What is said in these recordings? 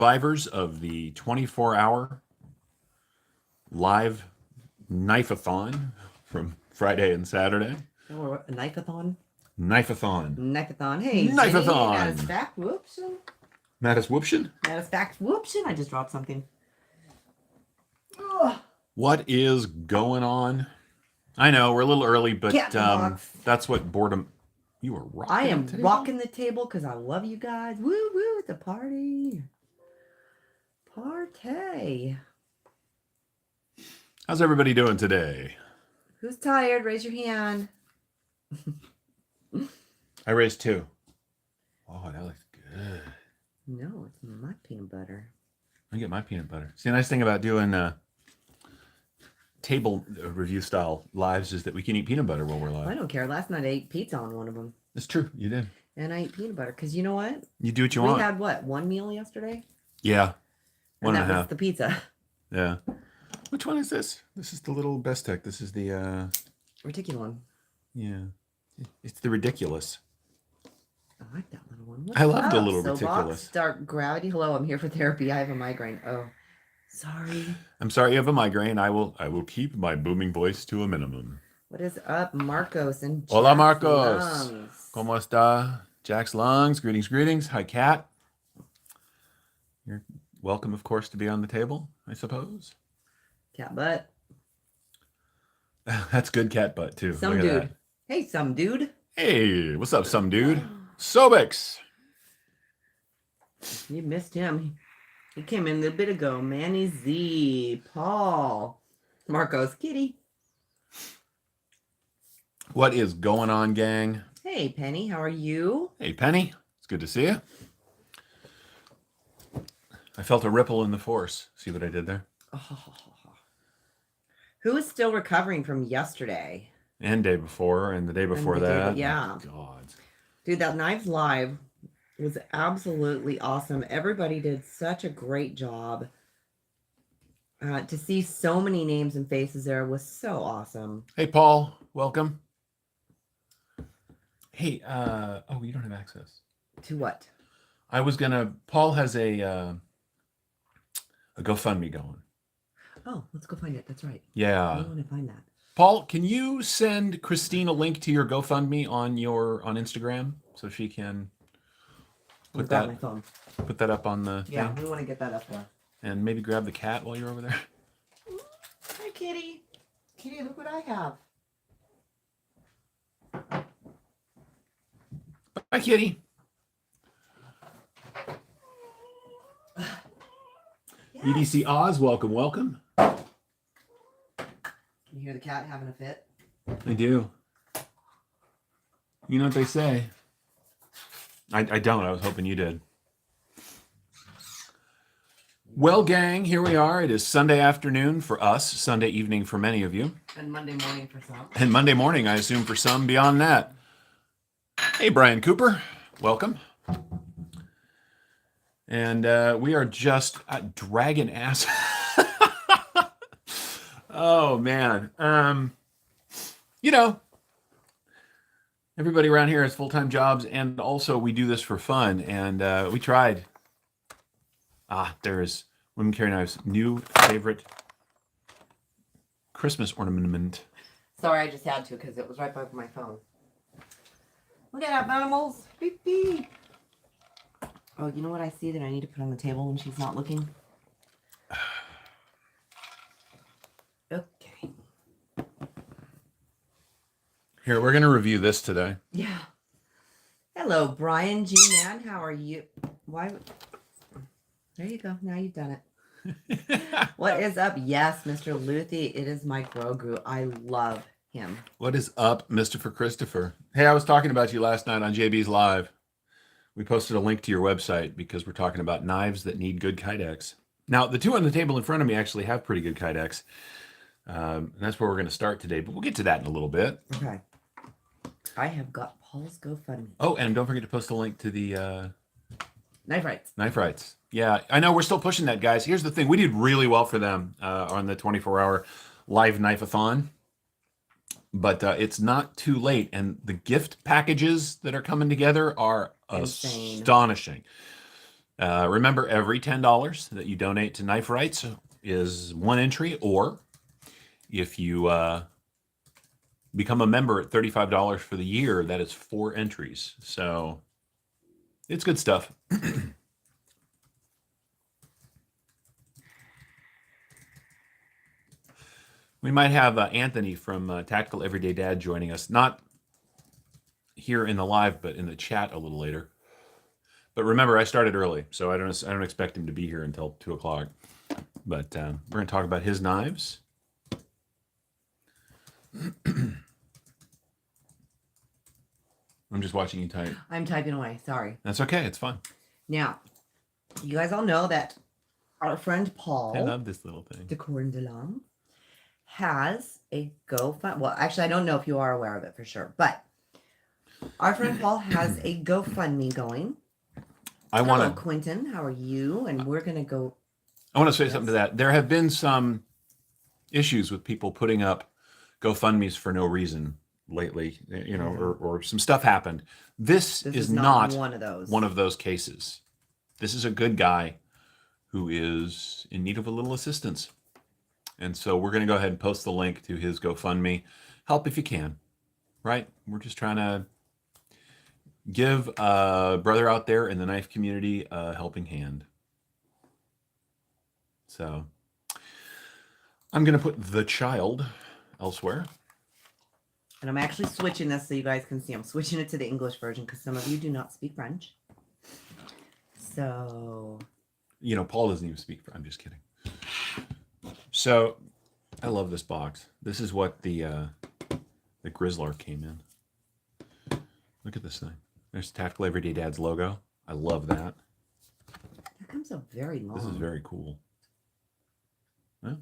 survivors of the 24-hour live knife-a-thon from Friday and Saturday. Oh, a knife-a-thon? Knife-a-thon. Knife-a-thon. Hey, Knife-a-thon. Mattisfact, whoopsin. Mattiswhoopsin? Mattisfact, whoopsin. I just dropped something. What is going on? I know we're a little early, but that's what boredom. You are rocking. I am rocking the table because I love you guys. Woo woo! It's a party. Party. How's everybody doing today? Who's tired? Raise your hand. I raised 2. Oh, that looks good. No, it's my peanut butter. I get my peanut butter. See, the nice thing about doing table review style lives is that we can eat peanut butter while we're live. I don't care. Last night I ate pizza on one of them. It's true. You did. And I ate peanut butter because you know what? You do what you want. We had what? 1 meal yesterday? Yeah. One and a half. Was the pizza. Yeah. Which one is this? This is the little Bestec. This is the Reticulon. Yeah. It's the ridiculous. I like that little one. I love the little ridiculous. Dark gravity. Hello, I'm here for therapy. I have a migraine. Oh, sorry. I'm sorry you have a migraine. I will keep my booming voice to a minimum. What is up, Marcos and Jack's Hola, Marcos. Lungs. ¿Cómo está? Jack's Lungs. Greetings. Hi, Kat. You're welcome, of course, to be on the table, I suppose. Cat butt. That's good cat butt, too. Some dude. Hey, some dude. Hey, what's up, some dude? Sobix. You missed him. He came in a bit ago. Manny Z. Paul. Marcos. Kitty. What is going on, gang? Hey, Penny. How are you? Hey, Penny. It's good to see you. I felt a ripple in the force. See what I did there? Oh. Who is still recovering from yesterday? And day before, and the day before that. Yeah. Oh, God. Dude, that Knives Live was absolutely awesome. Everybody did such a great job. To see so many names and faces there was so awesome. Hey, Paul. Welcome. Hey, you don't have access. To what? Paul has a GoFundMe going. Oh, let's go find it. That's right. Yeah. I want to find that. Paul, can you send Christine a link to your GoFundMe on Instagram so she can put that up on the thing? We want to get that up there. And maybe grab the cat while you're over there. Hi, Kitty. Kitty, look what I have. Bye, Kitty. Yes. EDC Oz, welcome. Can you hear the cat having a fit? I do. You know what they say. I don't. I was hoping you did. Well, gang, here we are. It is Sunday afternoon for us, Sunday evening for many of you. And Monday morning for some. And Monday morning, I assume, for some beyond that. Hey, Brian Cooper. Welcome. And we are just dragging ass. Oh, man. Everybody around here has full-time jobs, and also we do this for fun, and we tried. There is Women Carry Knives' new favorite Christmas ornament. Sorry, I just had to because it was right by my phone. Look at that, animals. Beep, beep. Oh, you know what I see that I need to put on the table when she's not looking? Okay. Here, we're going to review this today. Yeah. Hello, Brian G. Man. How are you? Why? There you go. Now you've done it. What is up? Yes, Mr. Luthi. It is my Grogu. I love him. What is up, Mr. Christopher? Hey, I was talking about you last night on JB's Live. We posted a link to your website because we're talking about knives that need good kydex. Now, the two on the table in front of me actually have pretty good kydex. And that's where we're going to start today, but we'll get to that in a little bit. Okay. I have got Paul's GoFundMe. Oh, and don't forget to post a link to the... Knife Rights. Knife Rights. Yeah, I know we're still pushing that, guys. Here's the thing. We did really well for them on the 24-hour live knife-a-thon. But it's not too late. And the gift packages that are coming together are astonishing. Remember, every $10 that you donate to Knife Rights is one entry, or if you become a member at $35 for the year, that is 4 entries. So it's good stuff. We might have Anthony from Tactical Everyday Dad joining us, not here in the live, but in the chat a little later. But remember, I started early, so I don't expect him to be here until 2 o'clock. But we're going to talk about his knives. I'm just watching you type. I'm typing away. Sorry. That's okay. It's fun. Now, you guys all know that our friend Paul, I love this little thing. de Corn de Lang, has a GoFundMe. Well, actually, I don't know if you are aware of it for sure, but our friend Paul has a GoFundMe going. Hello, Quentin. How are you? And we're going to go. I want to say something to that. There have been some issues with people putting up GoFundMes for no reason lately, you know, or some stuff happened. This is not one of those cases. This is a good guy who is in need of a little assistance. And so we're going to go ahead and post the link to his GoFundMe. Help if you can, right? We're just trying to give a brother out there in the knife community a helping hand. So I'm going to put the child elsewhere. And I'm actually switching this so you guys can see. I'm switching it to the English version because some of you do not speak French. So, you know, Paul doesn't even speak French. I'm just kidding. So I love this box. This is what the Grizzler came in. Look at this thing. There's Tactical Everyday Dad's logo. I love that. That comes up very long. This is very cool. Huh?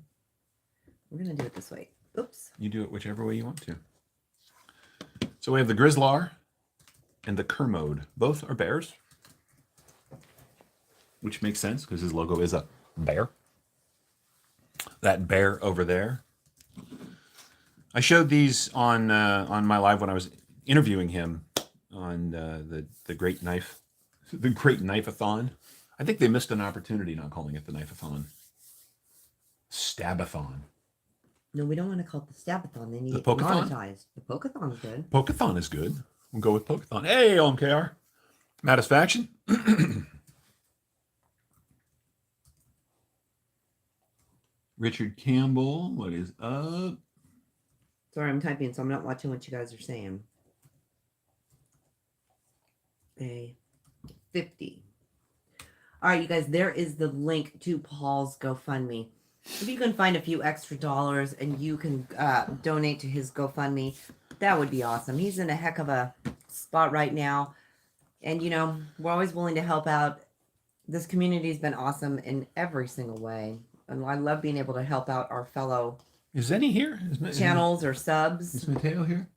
We're going to do it this way. Oops. You do it whichever way you want to. So we have the Grizzler and the Kermode. Both are bears, which makes sense because his logo is a bear. That bear over there. I showed these on my live when I was interviewing him on the Great Knife, the Great Knife-a-thon. I think they missed an opportunity not calling it the Knife-a-thon. Stabathon. No, we don't want to call it the Stabathon. Then you get Pokeathon? monetized. The Pokeathon is good. Pokeathon is good. We'll go with Pokeathon. Hey, OMKR. Satisfaction. Richard Campbell, what is up? Sorry, I'm typing, so I'm not watching what you guys are saying. A 50. All right, you guys, there is the link to Paul's GoFundMe. If you can find a few extra dollars and you can donate to his GoFundMe, that would be awesome. He's in a heck of a spot right now. And, you know, we're always willing to help out. This community has been awesome in every single way. And I love being able to help out our fellow channels or subs. Is Mateo here?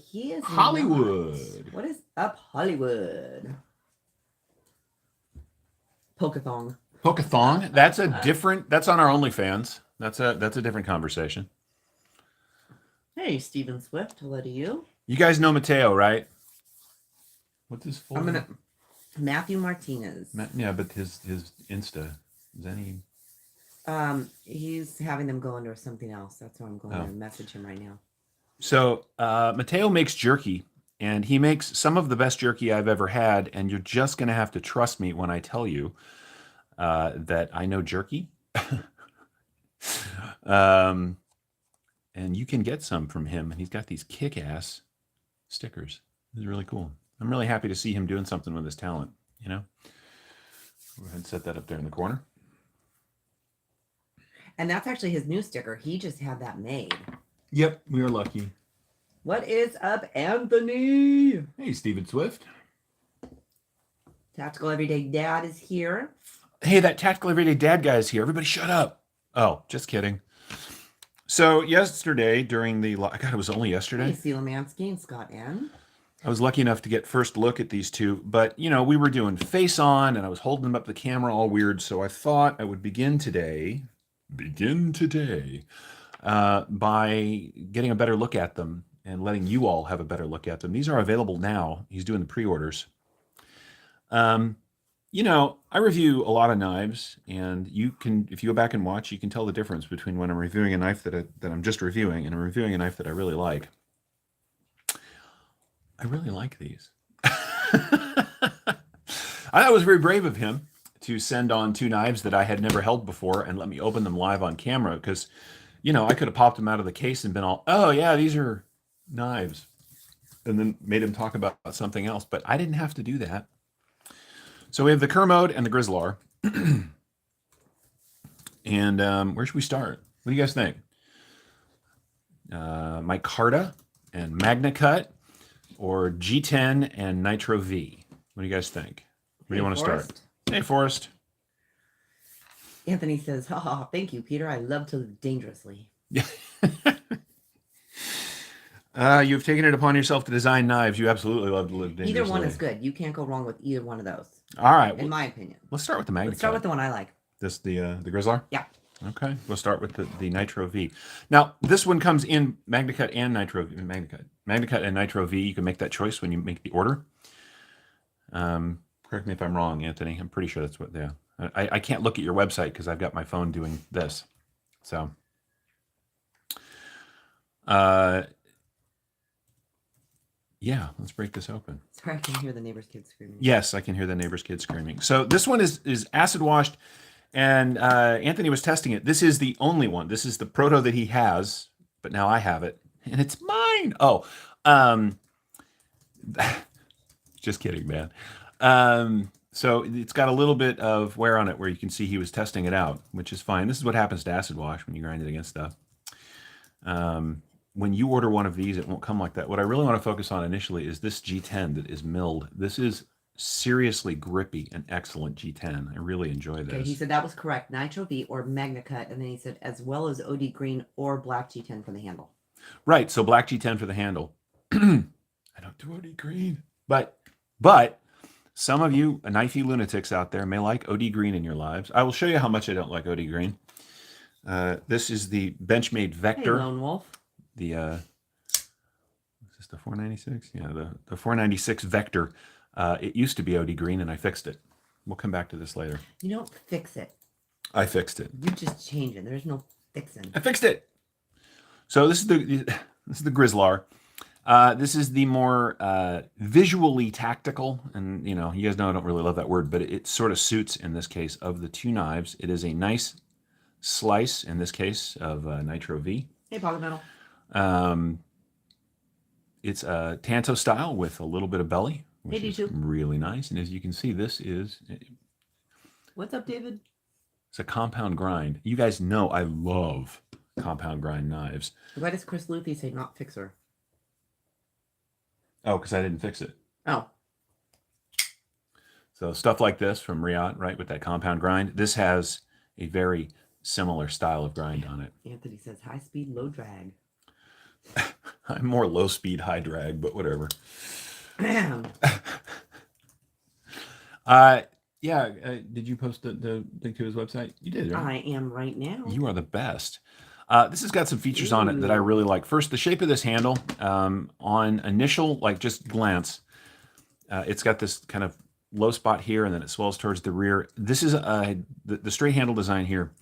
He is Hollywood. Not. What is up, Hollywood? Pokeathon. Pokeathon. That's a different. That's on our OnlyFans. That's a different conversation. Hey, Stephen Swift. Hello to you. You guys know Mateo, right? What's his full name? Matthew Martinez. Yeah, but his Insta is any. He's having them go under something else. That's why I'm going to message him right now. So Mateo makes jerky, and he makes some of the best jerky I've ever had. And you're just going to have to trust me when I tell you that I know jerky. And you can get some from him. And he's got these kick-ass stickers. This is really cool. I'm really happy to see him doing something with his talent, you know? Go ahead and set that up there in the corner. And that's actually his new sticker. He just had that made. Yep, we are lucky. What is up, Anthony? Hey, Stephen Swift. Tactical Everyday Dad is here. Hey, that Tactical Everyday Dad guy is here. Everybody shut up. Oh, just kidding. So yesterday during the... God, it was only yesterday. Hey, Sealamansky and Scott N. I was lucky enough to get first look at these two. But, you know, we were doing face on, and I was holding them up the camera all weird. So I thought I would begin today by getting a better look at them and letting you all have a better look at them. These are available now. He's doing the pre-orders. You You know, I review a lot of knives, and you can, if you go back and watch, you can tell the difference between when I'm reviewing a knife that I'm just reviewing and I'm reviewing a knife that I really like. I really like these. I thought it was very brave of him to send on 2 knives that I had never held before and let me open them live on camera because, you know, I could have popped them out of the case and been all, oh, yeah, these are knives, and then made him talk about something else. But I didn't have to do that. So we have the Kermode and the Grizzlar. And where should we start? What do you guys think? Micarta and Magna Cut, or G10 and Nitro V? What do you guys think? Where do you want to start? Hey, Forrest. Anthony says, "Oh, thank you, Peter. I love to live dangerously." Yeah. You've taken it upon yourself to design knives. You absolutely love to live dangerously. Either one is good. You can't go wrong with either one of those. All right. In my opinion. Let's start with the Magna Cut. Let's start with the one I like. This the Grizzlar? Yeah. Okay. We'll start with the Nitro V. Now, this one comes in Magna Cut and Nitro V. Magna Cut and Nitro V. You can make that choice when you make the order. Correct me if I'm wrong, Anthony. I'm pretty sure that's what, yeah. I can't look at your website because I've got my phone doing this. So, yeah, let's break this open. Sorry, I can hear the neighbor's kids screaming. Yes, I can hear the neighbor's kids screaming. So this one is acid washed, and Anthony was testing it. This is the only one. This is the proto that he has, but now I have it, and it's mine. Oh, just kidding, man. So it's got a little bit of wear on it where you can see he was testing it out, which is fine. This is what happens to acid wash when you grind it against stuff. When you order one of these, it won't come like that. What I really want to focus on initially is this G10 that is milled. This is seriously grippy and excellent G10. I really enjoy this. Okay, he said that was correct. Nitro V or Magna Cut, and then he said as well as OD green or black G10 for the handle. Right, so black G10 for the handle. I don't do OD green, but some of you knifey lunatics out there may like OD green in your lives. I will show you how much I don't like OD green. This is the Benchmade Vector. Hey, Lone Wolf. The is this the 496? Yeah, the 496 Vector. It used to be OD green, and I fixed it. We'll come back to this later. You don't fix it. I fixed it. You just change it. There's no fixing. I fixed it. So this is the Grizzlar. This is the more visually tactical, and you know, you guys know I don't really love that word, but it sort of suits in this case of the 2 knives. It is a nice slice in this case of Nitro V. Hey, Pocket Metal. It's a Tanto style with a little bit of belly, which hey, is really nice. And as you can see, this is... What's up, David? It's a compound grind. You guys know I love compound grind knives. Why does Chris Luthi say not fixer? Oh, because I didn't fix it. Oh. So stuff like this from Riot, right, with that compound grind, this has a very similar style of grind on it. Anthony says high speed, low drag. I'm more low speed, high drag, but whatever. Did you post the link to his website? You did, right? I am right now. You are the best. This has got some features on it that I really like. First, the shape of this handle. On initial, like just glance, it's got this kind of low spot here, and then it swells towards the rear. This is the straight handle design here.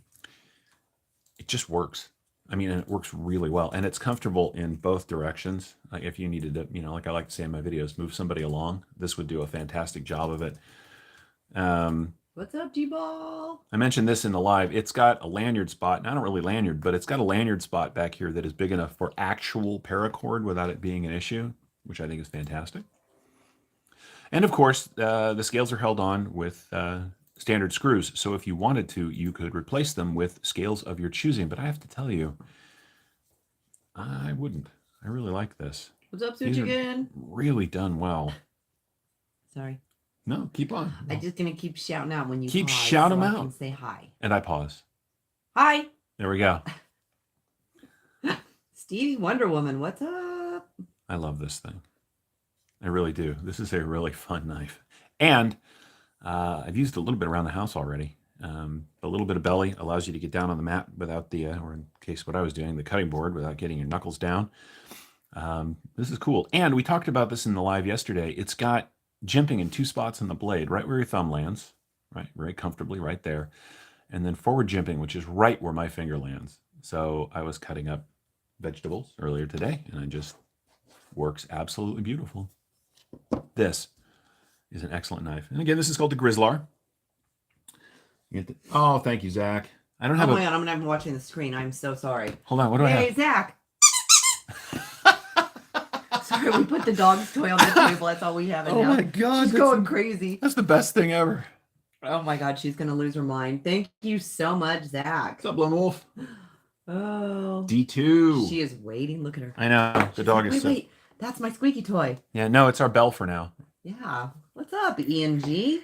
It just works. I mean, and it works really well, and it's comfortable in both directions. Like if you needed to, you know, like I like to say in my videos, move somebody along, this would do a fantastic job of it. What's up, G-Ball? I mentioned this in the live. It's got a lanyard spot. Not really lanyard, but it's got a lanyard spot back here that is big enough for actual paracord without it being an issue, which I think is fantastic. And of course, the scales are held on with standard screws. So if you wanted to, you could replace them with scales of your choosing. But I have to tell you, I wouldn't. I really like this. What's up, Such again? Really done well. Sorry. No, keep on. I'm just going to keep shouting out when you keep pause shouting so them I out. can say hi. And I pause. Hi. There we go. Stevie Wonder Woman, what's up? I love this thing. I really do. This is a really fun knife. And I've used it a little bit around the house already. A little bit of belly allows you to get down on the mat without the, or in case what I was doing, the cutting board without getting your knuckles down. This is cool. And we talked about this in the live yesterday. It's got jimping in 2 spots on the blade, right where your thumb lands. right, very comfortably right there. And then forward jimping, which is right where my finger lands. So I was cutting up vegetables earlier today, and it just works absolutely beautiful. This is an excellent knife. And again, this is called the Grizzlar. Oh, thank you, Zach. I don't have Oh my God, I'm not even watching the screen. I'm so sorry. Hold on, what do I have? Hey, Zach. Sorry, we put the dog's toy on the table. That's all we have. Oh now. my God. She's going crazy. That's the best thing ever. Oh my God, she's going to lose her mind. Thank you so much, Zach. What's up, Lone Wolf? Oh. D2. She is waiting. Look at her. I know. The dog is Wait. That's my squeaky toy. Yeah, no, it's our bell for now. Yeah. What's up, E&G?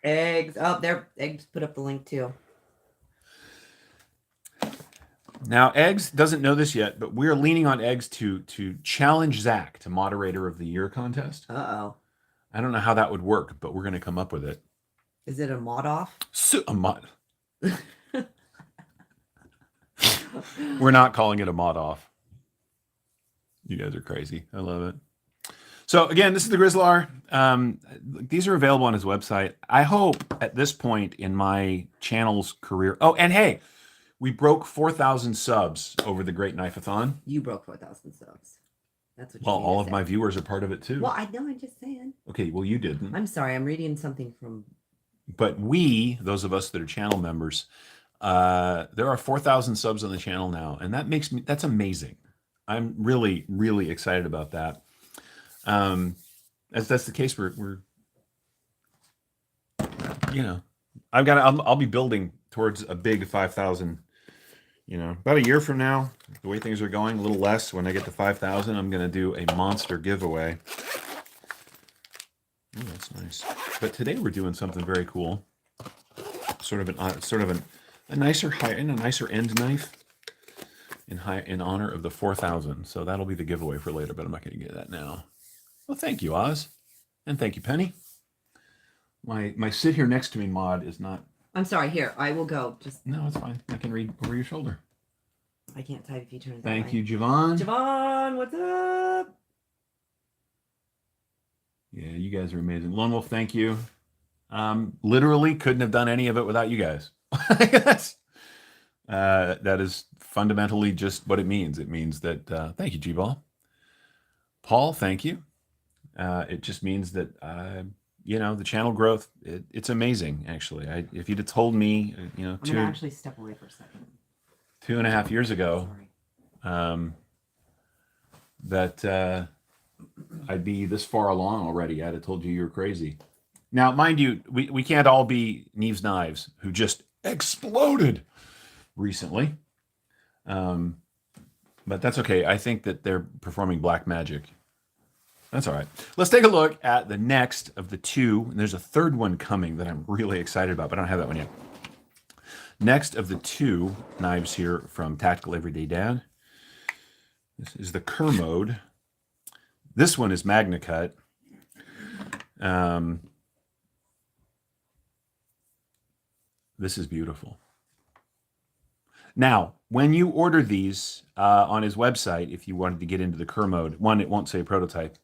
Eggs. Oh, there. Eggs put up the link too. Now, Eggs doesn't know this yet, but we're leaning on Eggs to challenge Zach to Moderator of the Year contest. Uh-oh. I don't know how that would work, but we're going to come up with it. Is it a mod off? A mod. We're not calling it a mod off. You guys are crazy. I love it. So again, this is the Grizzlar. These are available on his website. I hope at this point in my channel's career. Oh, and hey, we broke 4,000 subs over the Great Knife-a-thon. You broke 4,000 subs. That's what. Well, all of my viewers are part of it too. Well, I know. I'm just saying. Okay, well, you didn't. I'm sorry. I'm reading something from. But we, those of us that are channel members, there are 4,000 subs on the channel now, and that's amazing. I'm really, really excited about that. As that's the case, we're I'll be building towards a big 5,000. About a year from now, the way things are going, a little less. When I get to 5,000, I'm going to do a monster giveaway. Oh, that's nice. But today we're doing something very cool. Sort of a nicer end knife in honor of the 4,000. So that'll be the giveaway for later, but I'm not going to get that now. Well, thank you, Oz, and thank you, Penny. My sit here next to me mod is not. I'm sorry. Here, I will go. No, it's fine. I can read over your shoulder. I can't type if you turn it. Thank you, Javon. Javon, what's up? Yeah, you guys are amazing. Lone Wolf, thank you. Literally couldn't have done any of it without you guys. That is fundamentally just what it means. It means that, thank you, G-Ball. Paul, thank you. It just means that, the channel growth, it's amazing, actually. If you'd have told me, I'm going to actually step away for a second. 2.5 years ago, that I'd be this far along already, I'd have told you were crazy. Now, mind you, we can't all be Neves Knives, who just exploded recently. But that's okay. I think that they're performing black magic. That's all right. Let's take a look at the next of the two. And there's a third one coming that I'm really excited about, but I don't have that one yet. Next of the two knives here from Tactical Everyday Dad. This is the Kermode. This one is Magna Cut. This is beautiful. Now, when you order these on his website, if you wanted to get into the Kermode, one, it won't say prototype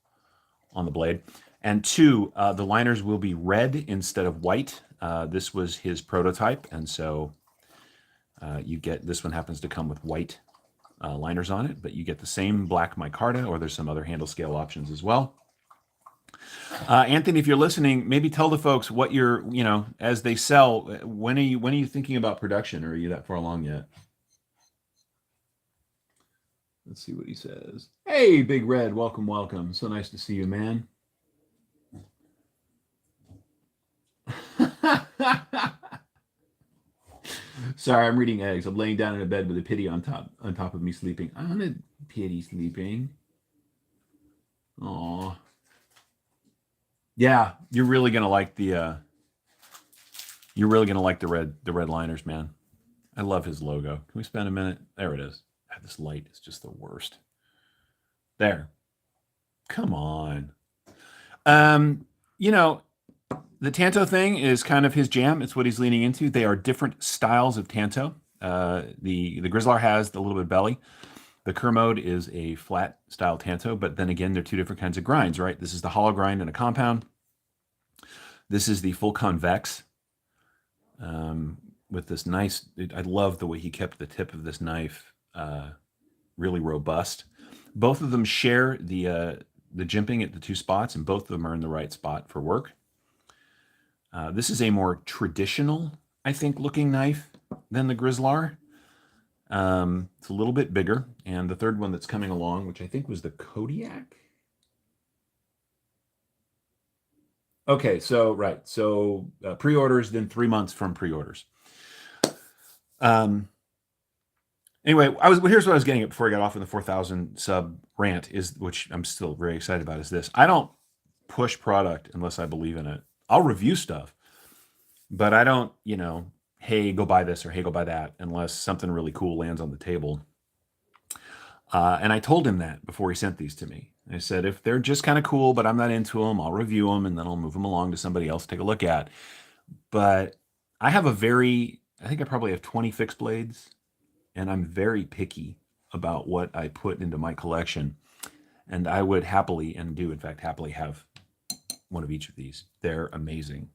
on the blade, and two, the liners will be red instead of white. This was his prototype, and so you get, this one happens to come with white liners on it, but you get the same black micarta, or there's some other handle scale options as well. Anthony, if you're listening, maybe tell the folks what you're, as they sell, when are you thinking about production, or are you that far along yet? Let's see what he says. Hey, Big Red, welcome, welcome. So nice to see you, man. Sorry, I'm reading Eggs. I'm laying down in a bed with a pity on top of me sleeping. I'm a pity sleeping. Aw. Yeah, you're really gonna like the red liners, man. I love his logo. Can we spend a minute? There it is. God, this light is just the worst. There. Come on. The Tanto thing is kind of his jam. It's what he's leaning into. They are different styles of Tanto. The Grizzlar has the little bit of belly. The Kermode is a flat style Tanto, but then again, they're two different kinds of grinds, right? This is the hollow grind and a compound. This is the full Convex with this nice, I love the way he kept the tip of this knife really robust. Both of them share the jimping at the two spots, and both of them are in the right spot for work. This is a more traditional, I think, looking knife than the Grizzlar. It's a little bit bigger, and the third one that's coming along, which I think was the Kodiak. Okay, so right, so pre-orders, then 3 months from pre-orders. Anyway, here's what I was getting at before I got off in the 4,000 sub rant, which I'm still very excited about, is this. I don't push product unless I believe in it. I'll review stuff, but I don't, hey, go buy this or hey, go buy that unless something really cool lands on the table. And I told him that before he sent these to me. I said, if they're just kind of cool, but I'm not into them, I'll review them and then I'll move them along to somebody else to take a look at. But I think I probably have 20 fixed blades, and I'm very picky about what I put into my collection. And I would happily, and do in fact happily, have one of each of these. They're amazing.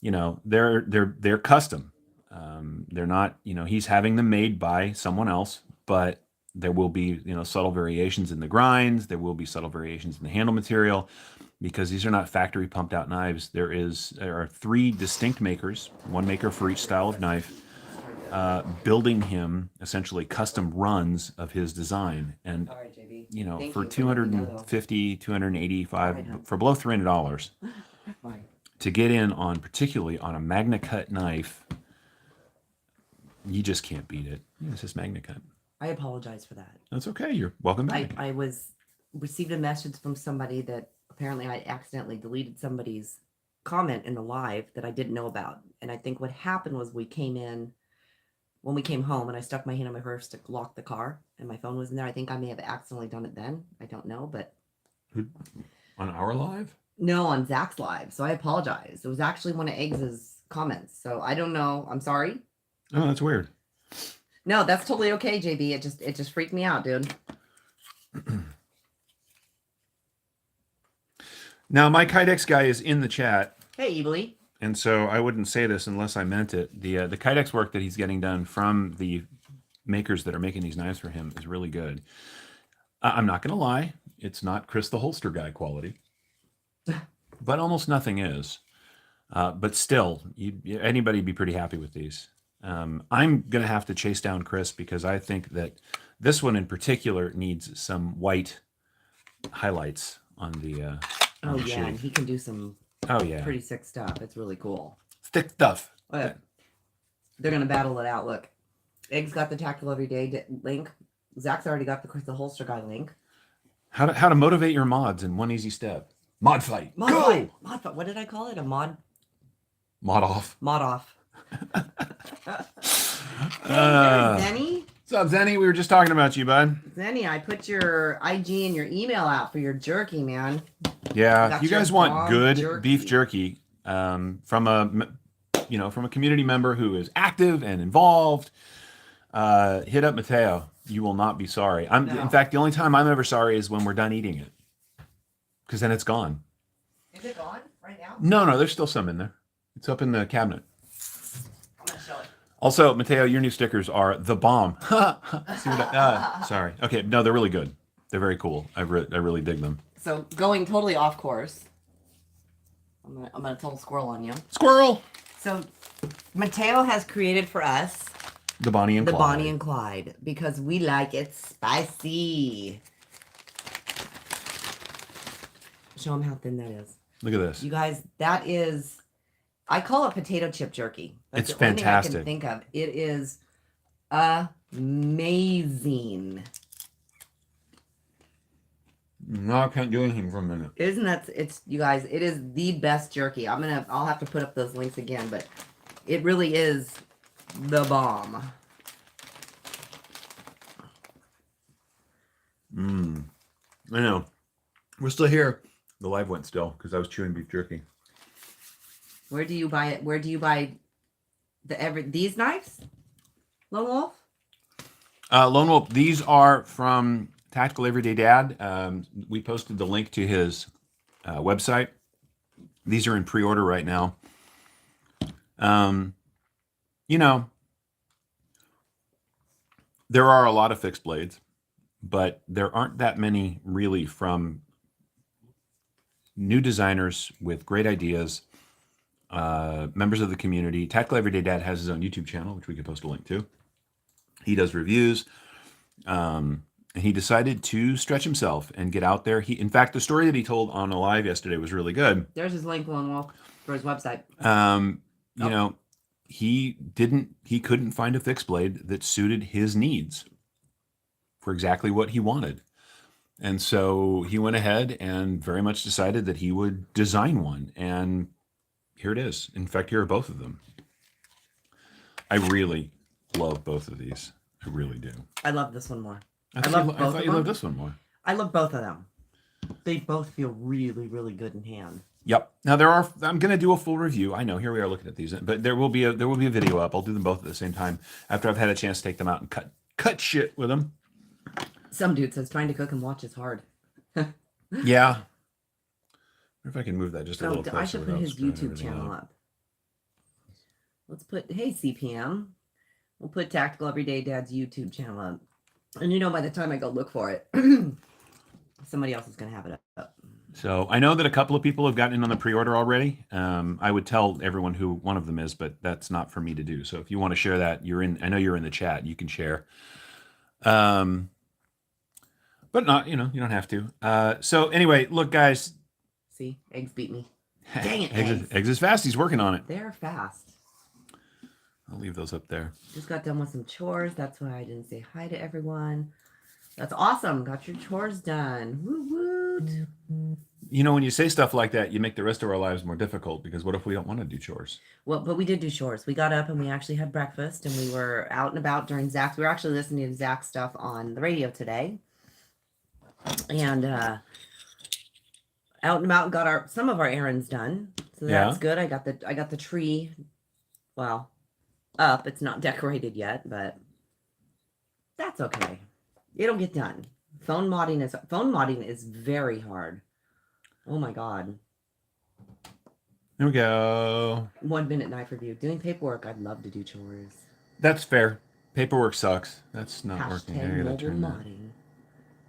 They're custom. They're not, he's having them made by someone else, but there will be, subtle variations in the grinds. There will be subtle variations in the handle material, because these are not factory pumped out knives. There are 3 distinct makers, one maker for each style of knife, building him essentially custom runs of his design. And, for $250, $285, for below $300, to get in on, particularly on a Magna Cut knife, you just can't beat it. It's just Magna Cut. I apologize for that. That's okay. You're welcome back. I received a message from somebody that apparently I accidentally deleted somebody's comment in the live that I didn't know about. And I think what happened was when we came home and I stuck my hand on my purse to lock the car and my phone was in there. I think I may have accidentally done it then. I don't know, but. On our live? No, on Zach's live. So I apologize. It was actually one of Eggs's comments. So I don't know. I'm sorry. Oh, that's weird. No, that's totally okay, JB. It just freaked me out, dude. Now, my Kydex guy is in the chat. Hey, Evely. And so I wouldn't say this unless I meant it. The Kydex work that he's getting done from the makers that are making these knives for him is really good. I'm not going to lie. It's not Chris the holster guy quality. But almost nothing is. But still, anybody would be pretty happy with these. I'm going to have to chase down Chris, because I think that this one in particular needs some white highlights on the yeah, and he can do some pretty sick stuff. It's really cool. Thick stuff. They're going to battle it out. Look, Egg's got the Tactical Everyday link. Zach's already got the Chris the holster guy link. How to motivate your mods in one easy step. Mod fight. Mod fight. What did I call it? A mod? Mod off. Mod off. Zenny? What's up, Zenny? We were just talking about you, bud. Zenny, I put your IG and your email out for your jerky, man. Yeah, if you guys want good beef jerky from a community member who is active and involved, hit up Mateo. You will not be sorry. In fact, the only time I'm ever sorry is when we're done eating it, because then it's gone. Is it gone right now? No, there's still some in there. It's up in the cabinet. I'm gonna show it. Also, Mateo, your new stickers are the bomb. Sorry. Okay, no, they're really good. They're very cool. I really dig them. So going totally off course, I'm gonna total squirrel on you. Squirrel. So Mateo has created for us the Bonnie and Clyde because we like it spicy. Show them how thin that is. Look at this. You guys, that is, I call it potato chip jerky. That's it's the only fantastic. thing I can think of. It is amazing. No, I can't do anything for a minute. Isn't that, you guys, it is the best jerky. I'll have to put up those links again, but it really is the bomb. I know. We're still here. The live went still because I was chewing beef jerky. Where do you buy it? Where do you buy these knives? Lone Wolf? Lone Wolf, these are from Tactical Everyday Dad. We posted the link to his website These are in pre-order right now. You know, there are a lot of fixed blades, but there aren't that many really from new designers with great ideas, members of the community. Tactical Everyday Dad has his own YouTube channel, which we could post a link to. He does reviews. And he decided to stretch himself and get out there. In fact, the story that he told on a live yesterday was really good. There's his link on the wall for his website. You know, he couldn't find a fixed blade that suited his needs for exactly what he wanted. And so he went ahead and very much decided that he would design one. And here it is. In fact, here are both of them. I really love both of these. I really do. I love this one more. I thought you loved this one more. I love both of them. They both feel really, really good in hand. Yep. Now I'm going to do a full review. I know here we are looking at these, but there will be a video up. I'll do them both at the same time after I've had a chance to take them out and cut shit with them. Some dude says trying to cook and watch is hard. Yeah. I wonder if I can move that just a little closer. I should put his YouTube channel up. Let's put, hey CPM. We'll put Tactical Everyday Dad's YouTube channel up. And by the time I go look for it, somebody else is going to have it up. So I know that a couple of people have gotten in on the pre-order already. I would tell everyone who one of them is, but that's not for me to do. So if you want to share that, I know you're in the chat. You can share. But not, you don't have to. So anyway, look, guys. See, eggs beat me. Dang it, eggs is fast. He's working on it. They're fast. I'll leave those up there. Just got done with some chores. That's why I didn't say hi to everyone. That's awesome. Got your chores done. Woo woot. When you say stuff like that, you make the rest of our lives more difficult, because what if we don't want to do chores? Well, but we did do chores. We got up and we actually had breakfast, and we were out and about during Zach's. We were actually listening to Zach's stuff on the radio today. And out and about and got some of our errands done. So that's good. I got the tree, well, up. It's not decorated yet, but that's okay. It'll get done. Phone modding is very hard. Oh my God. There we go. 1 minute knife review. Doing paperwork. I'd love to do chores. That's fair. Paperwork sucks. That's not working. Mobile modding.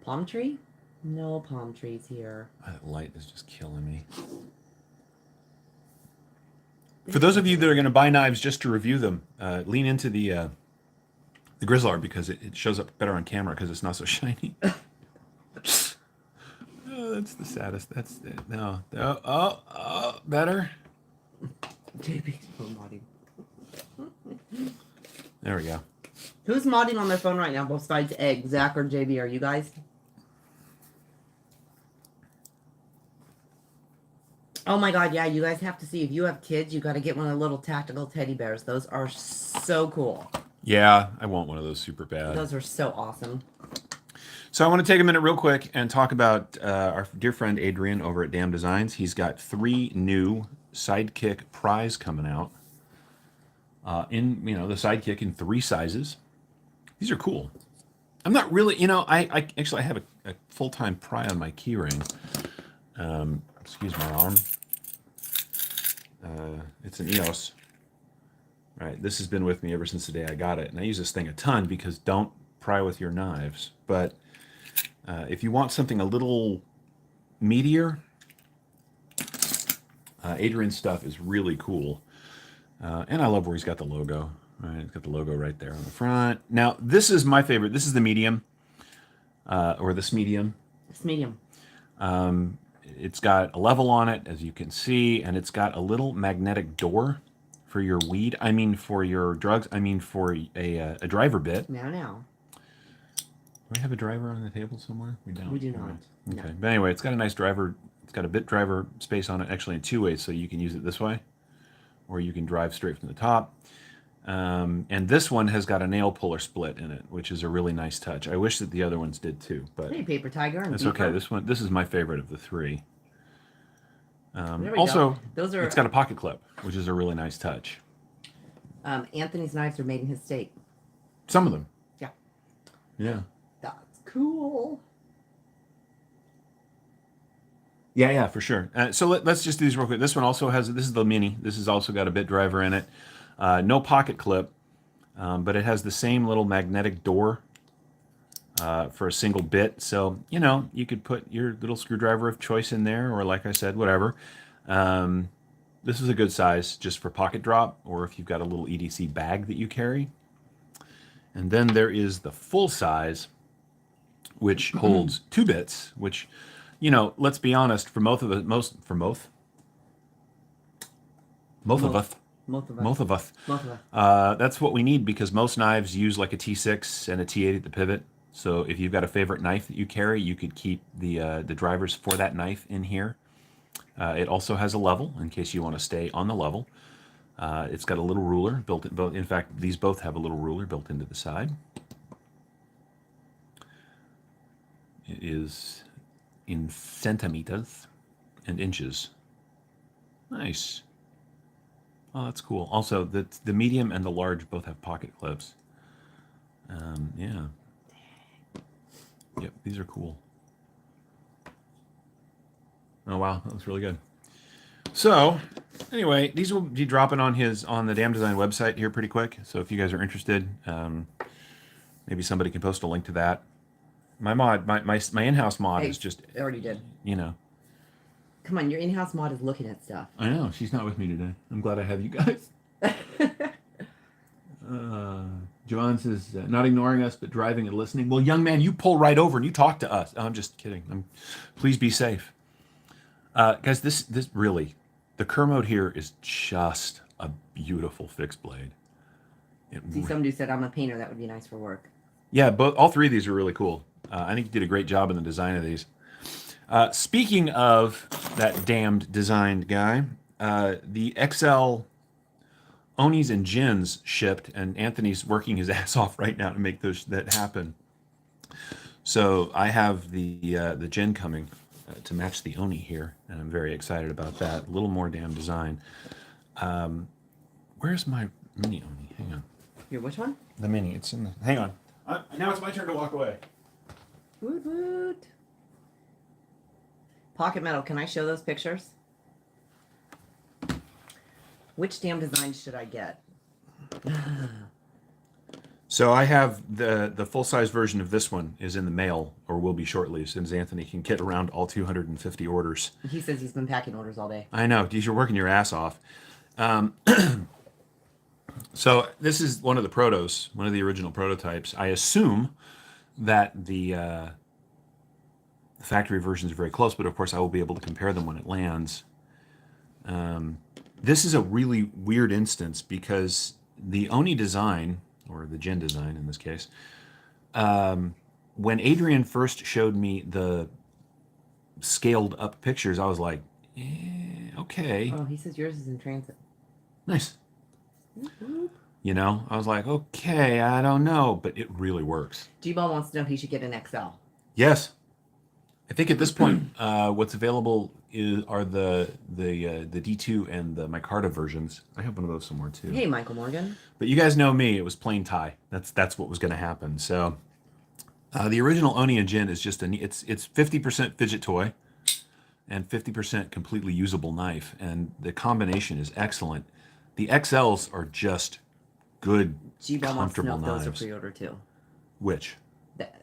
Palm tree? No palm trees here. That light is just killing me. For those of you that are going to buy knives just to review them, lean into the Grizzlar, because it shows up better on camera because it's not so shiny. Oh, that's the saddest. That's it. No. Oh, better. JB's phone modding. There we go. Who's modding on their phone right now besides Egg, Zach, or JB? Are you guys? Oh my God, yeah, you guys have to see. If you have kids, you got to get one of the little tactical teddy bears. Those are so cool. Yeah, I want one of those super bad. Those are so awesome. So I want to take a minute real quick and talk about our dear friend Adrian over at Damn Designs. He's got 3 new Sidekick pries coming out. In the Sidekick in 3 sizes. These are cool. I'm not really, I actually have a full-time pry on my keyring. Excuse my arm. It's an EOS. Right, this has been with me ever since the day I got it, and I use this thing a ton because don't pry with your knives. But if you want something a little meatier, Adrian's stuff is really cool, and I love where he's got the logo. Right, it's got the logo right there on the front. Now, this is my favorite. This is the medium, or this medium. This medium. It's got a level on it, as you can see, and it's got a little magnetic door for your weed. I mean, for your drugs. I mean, for a driver bit. Now. Do we have a driver on the table somewhere? We don't. We do not. Right. Okay. No. But anyway, it's got a nice driver. It's got a bit driver space on it, actually in 2 ways, so you can use it this way, or you can drive straight from the top. And this one has got a nail puller split in it, which is a really nice touch. I wish that the other ones did too, but hey, Paper Tiger. And that's Beaver. okay. This is my favorite of the 3. There we Also, go. Those are, it's got a pocket clip, which is a really nice touch. Anthony's knives are made in his state. Some of them. Yeah. Yeah. That's cool. Yeah, for sure. So let's just do these real quick. This one also has, this is the mini. This has also got a bit driver in it. No pocket clip, but it has the same little magnetic door for a single bit. So, you know, you could put your little screwdriver of choice in there, or like I said, whatever. This is a good size just for pocket drop, or if you've got a little EDC bag that you carry. And then there is the full size, which holds 2 bits, which, you know, let's be honest, for most of us, most of us, that's what we need, because most knives use like a T6 and a T8 at the pivot. So if you've got a favorite knife that you carry, you could keep the drivers for that knife in here. It also has a level in case you want to stay on the level. It's got a little ruler built in. In fact, these both have a little ruler built into the side. It is in centimeters and inches. Nice. Oh, that's cool. Also, the medium and the large both have pocket clips. Yeah. Yep, these are cool. Oh wow, that was really good. So, anyway, these will be dropping on the Damn Design website here pretty quick. So if you guys are interested, maybe somebody can post a link to that. My in-house mod is just. I already did. You know. Come on, your in-house mod is looking at stuff. I know, she's not with me today. I'm glad I have you guys. Joanne says, not ignoring us, but driving and listening. Well, young man, you pull right over and you talk to us. I'm just kidding. Please be safe. Guys, this really, the Kermode here is just a beautiful fixed blade. See, somebody said, I'm a painter. That would be nice for work. Yeah, all 3 of these are really cool. I think you did a great job in the design of these. Speaking of that damned designed guy, the XL Onis and Gins shipped, and Anthony's working his ass off right now to make that happen. So I have the Gin coming to match the Oni here, and I'm very excited about that. A little more damn design. Where's my mini Oni? Hang on. Here, which one? The mini. It's in the. Hang on. Now it's my turn to walk away. Woot woot. Pocket metal. Can I show those pictures? Which damn design should I get? So I have the full-size version of this one is in the mail, or will be shortly, since Anthony can get around all 250 orders. He says he's been packing orders all day. I know. You're working your ass off. So this is one of the protos, one of the original prototypes. I assume that the factory versions are very close, but of course I will be able to compare them when it lands. This is a really weird instance because the Oni design, or the Gin design in this case, when Adrian first showed me the scaled up pictures, I was like, okay. Oh, he says yours is in transit. Nice. You know, I was like, okay, I don't know, but it really works. G-Ball wants to know if he should get an XL. Yes. I think at this point, what's available are the D2 and the micarta versions. I have one of those somewhere too. Hey, Michael Morgan. But you guys know me; it was plain tie. That's what was going to happen. So, the original Oni and Gin is just it's 50% fidget toy, and 50% completely usable knife, and the combination is excellent. The XLs are just good, G-Ball wants to know comfortable if those knives. are pre-order too. Which?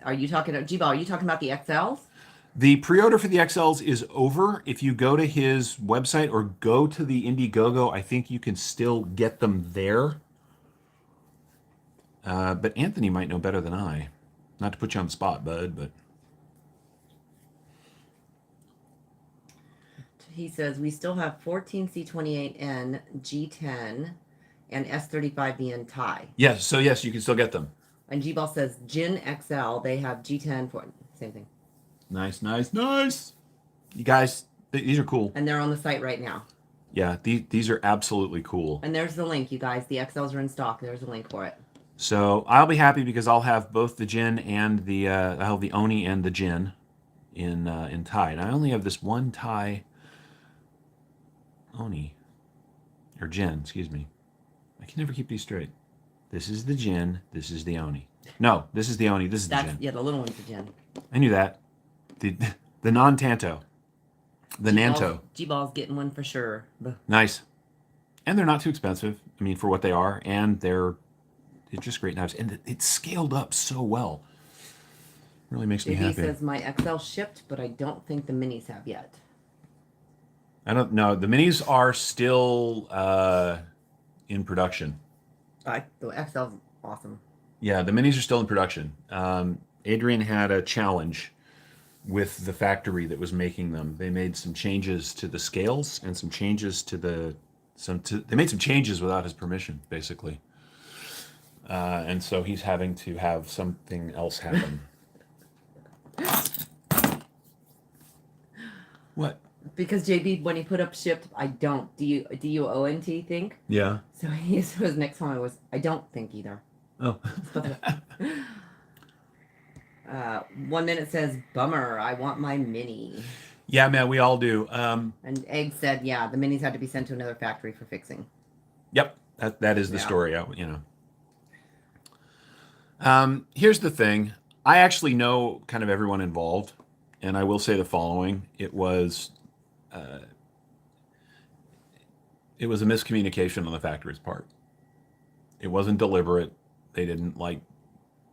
Are you talking G-Ball? Are you talking about the XLs? The pre-order for the XLs is over. If you go to his website or go to the Indiegogo, I think you can still get them there. But Anthony might know better than I. Not to put you on the spot, bud, but... He says, we still have 14C28N, G10, and S35BN tie. Yes, so yes, you can still get them. And G-Ball says, Gin XL, they have G10 for same thing. Nice. You guys, these are cool. And they're on the site right now. Yeah, these are absolutely cool. And there's the link, you guys. The XLs are in stock. There's a link for it. So I'll be happy because I'll have both the Gin and I'll have the Oni and the Gin in tie. And I only have this one tie Oni. Or Gin, excuse me. I can never keep these straight. This is the Gin, this is the Oni. No, this is the Oni, this is the Gin. Yeah, the little one's the Gin. I knew that. The non-Tanto. The Nanto. G-Ball's getting one for sure. Nice. And they're not too expensive. I mean, for what they are. And they're just great knives. And it's scaled up so well. Really makes me happy. JB says my XL shipped, but I don't think the minis have yet. I don't know. The minis are still in production. The XL's awesome. Yeah, the minis are still in production. Adrian had a challenge with the factory that was making them. They made some changes to the scales and some changes to the they made some changes without his permission, basically. And so he's having to have something else happen. What? Because JB, when he put up shipped, I don't. DUONT think? Yeah. So his next comment was, I don't think either. Oh. 1 minute says, bummer, I want my mini. Yeah, man, we all do. And Egg said, yeah, the minis had to be sent to another factory for fixing. Yep, that is the story. Here's the thing. I actually know kind of everyone involved, and I will say the following. It was a miscommunication on the factory's part. It wasn't deliberate. They didn't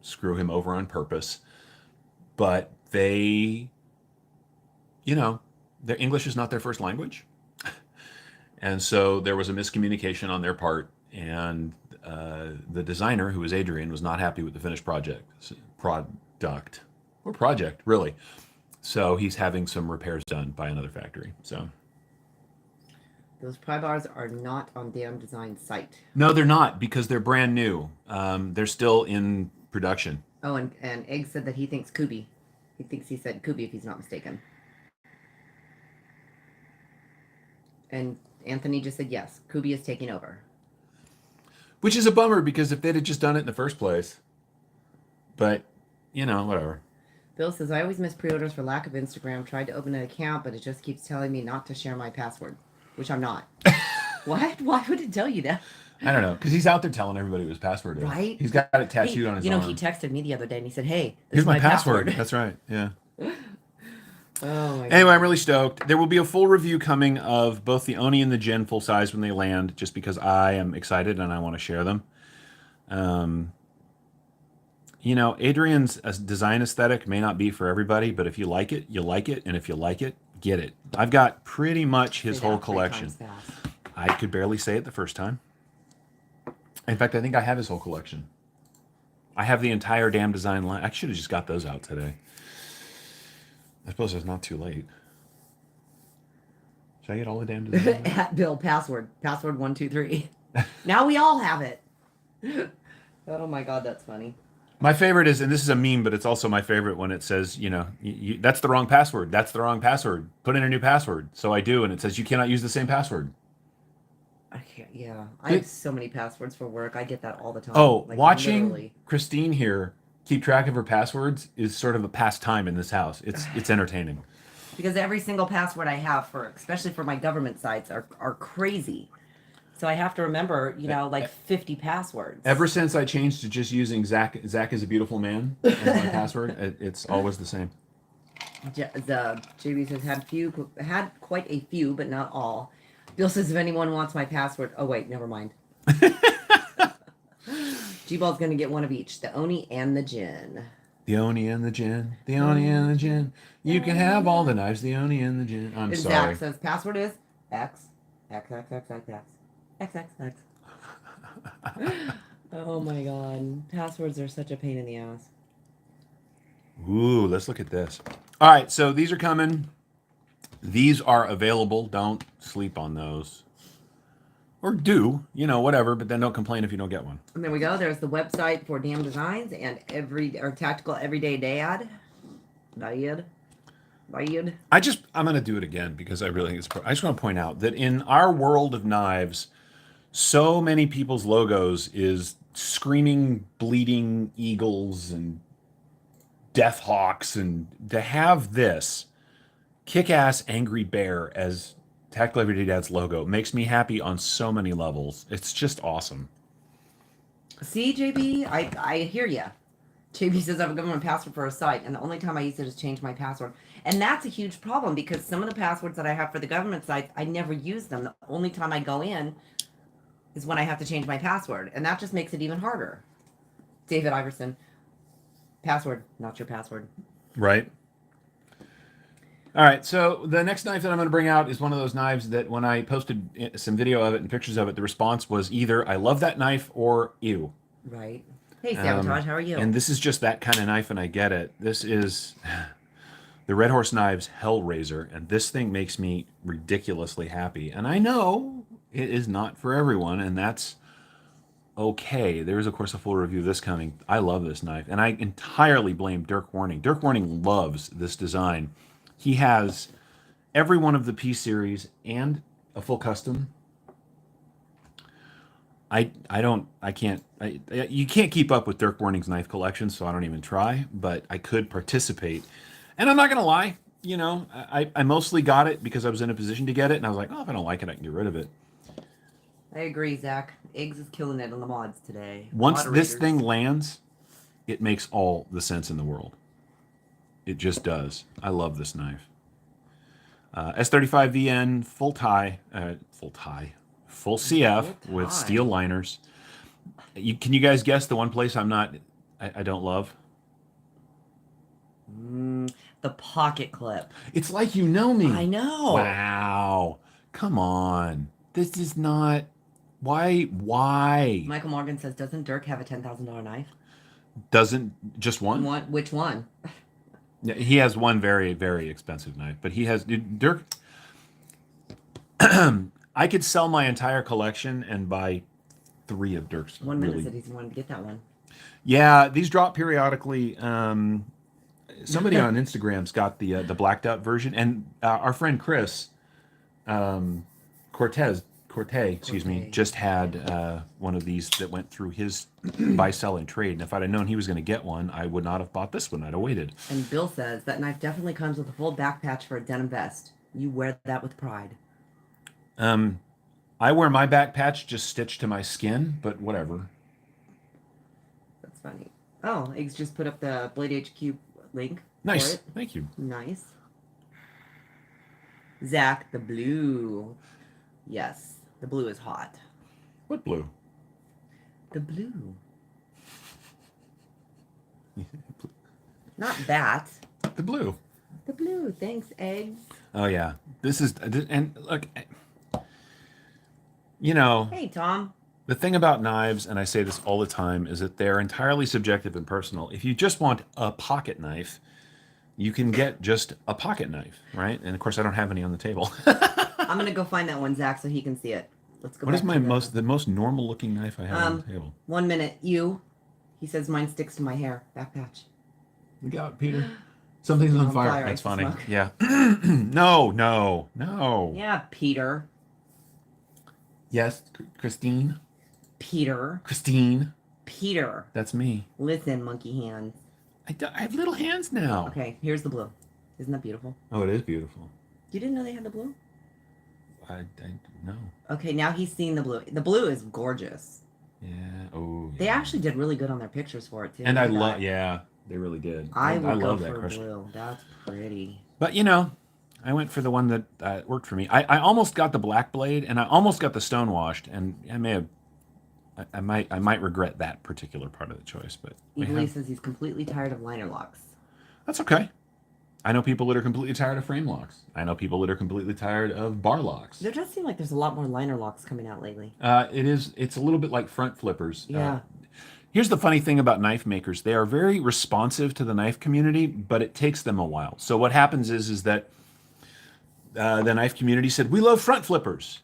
screw him over on purpose. But they, their English is not their first language. And so there was a miscommunication on their part. And the designer, who was Adrian, was not happy with the finished project, really. So he's having some repairs done by another factory. So those pry bars are not on Damn Design's site. No, they're not, because they're brand new. They're still in production. Oh, and Egg said that he thinks Kubi. He thinks he said Kubi, if he's not mistaken. And Anthony just said yes, Kubi is taking over. Which is a bummer, because if they'd have just done it in the first place. But, whatever. Bill says, I always miss pre-orders for lack of Instagram. Tried to open an account, but it just keeps telling me not to share my password, which I'm not. What? Why would it tell you that? I don't know, because he's out there telling everybody what his password is. Right? He's got it tattooed on his arm. He texted me the other day and he said, hey, here's my password. That's right, yeah. Oh my God. Anyway, I'm really stoked. There will be a full review coming of both the Oni and the Jin full size when they land, just because I am excited and I want to share them. Adrian's design aesthetic may not be for everybody, but if you like it, you like it. And if you like it, get it. I've got pretty much his whole collection. I could barely say it the first time. In fact, I think I have his whole collection. I have the entire Damn Design line. I should have just got those out today. I suppose it's not too late. Should I get all the Damn Design? At Bill, password 123. Now we all have it. Oh my God, that's funny. My favorite is, and this is a meme, but it's also my favorite when it says, that's the wrong password. That's the wrong password. Put in a new password. So I do, and it says you cannot use the same password. I can't. Yeah, I have so many passwords for work. I get that all the time. Oh, watching Christine here keep track of her passwords is sort of a pastime in this house. It's entertaining. Because every single password I have especially for my government sites, are crazy. So I have to remember, 50 passwords. Ever since I changed to just using Zach is a beautiful man as my password, it's always the same. The JB says had quite a few, but not all. Bill says, if anyone wants my password... Oh, wait, never mind. G-Ball's going to get one of each. The Oni and the Jin. The Oni and the Jin. The Oni and the Jin. You can have all the knives. The Oni and the Jin. I'm sorry. Zach says, password is X, X, X, X, X, X, X, X, X. Oh, my God. Passwords are such a pain in the ass. Ooh, let's look at this. All right, so these are coming. These are available. Don't sleep on those. Or do, whatever, but then don't complain if you don't get one. And there we go. There's the website for Damn Designs and Tactical Everyday Dad. I'm going to do it again because I really think I just want to point out that in our world of knives, so many people's logos is screaming, bleeding eagles and death hawks, and to have this kick-ass angry bear as Tactical Everyday Dad's logo makes me happy on so many levels. It's just awesome. See, JB, I hear ya. JB says I have a government password for a site, and the only time I use it is change my password. And that's a huge problem because some of the passwords that I have for the government sites, I never use them. The only time I go in is when I have to change my password, and that just makes it even harder. David Iverson, password, not your password. Right. All right, so the next knife that I'm going to bring out is one of those knives that when I posted some video of it and pictures of it, the response was either I love that knife or ew. Right. Hey, Sabotage, how are you? And this is just that kind of knife, and I get it. This is the Red Horse Knives Hellraiser, and this thing makes me ridiculously happy. And I know it is not for everyone, and that's okay. There is, of course, a full review of this coming. I love this knife, and I entirely blame Dirk Warning. Dirk Warning loves this design. He has every one of the P series and a full custom. You can't keep up with Dirk Warning's knife collection, so I don't even try, but I could participate. And I'm not going to lie, I mostly got it because I was in a position to get it, and I was like, oh, if I don't like it, I can get rid of it. I agree, Zach. Eggs is killing it on the mods today. Once this thing lands, it makes all the sense in the world. It just does. I love this knife. S35VN, full CF with steel liners. Can you guys guess the one place I don't love? The pocket clip. It's like you know me. I know. Wow. Come on. This is not... Why? Michael Morgan says, doesn't Dirk have a $10,000 knife? Doesn't... Just one? Which one? Yeah, he has one very, very expensive knife, but he has... Dirk... I could sell my entire collection and buy 3 of Dirk's. 1 minute said he's wanted to get that one. Yeah, these drop periodically. Somebody on Instagram's got the blacked out version, and our friend Chris Corte, just had one of these that went through his buy, sell, and trade. And if I'd have known he was going to get one, I would not have bought this one. I'd have waited. And Bill says that knife definitely comes with a full back patch for a denim vest. You wear that with pride. I wear my back patch just stitched to my skin, but whatever. That's funny. Oh, Eggs just put up the Blade HQ link. Nice. For it. Thank you. Nice. Zach, the blue. Yes, the blue is hot. What blue? The blue. Not that. The blue. The blue. Thanks, Eggs. Oh, yeah. This is... And look... Hey, Tom. The thing about knives, and I say this all the time, is that they're entirely subjective and personal. If you just want a pocket knife, you can get just a pocket knife, right? And of course, I don't have any on the table. I'm gonna go find that one, Zach, so he can see it. Let's go. What is the most normal looking knife I have on the table? 1 minute. He says mine sticks to my hair. Back patch. Look out, Peter. Something's on fire. That's funny. Smoke. Yeah. No. Yeah, Peter. Yes, Christine. Peter. Christine. Peter. That's me. Listen, monkey hands. I have little hands now. Okay, here's the blue. Isn't that beautiful? Oh, it is beautiful. You didn't know they had the blue? I no. Okay, now he's seen the blue. The blue is gorgeous. Yeah. Oh. Yeah. They actually did really good on their pictures for it too. And I love. Yeah, they really did. I would go love for that crushed. blue. That's pretty. But I went for the one that worked for me. I almost got the black blade, and I almost got the stone washed, and I might regret that particular part of the choice. But Evilly says he's completely tired of liner locks. That's okay. I know people that are completely tired of frame locks. I know people that are completely tired of bar locks. There does seem like there's a lot more liner locks coming out lately. It's a little bit like front flippers. Yeah. Here's the funny thing about knife makers. They are very responsive to the knife community, but it takes them a while. So what happens is that the knife community said, we love front flippers.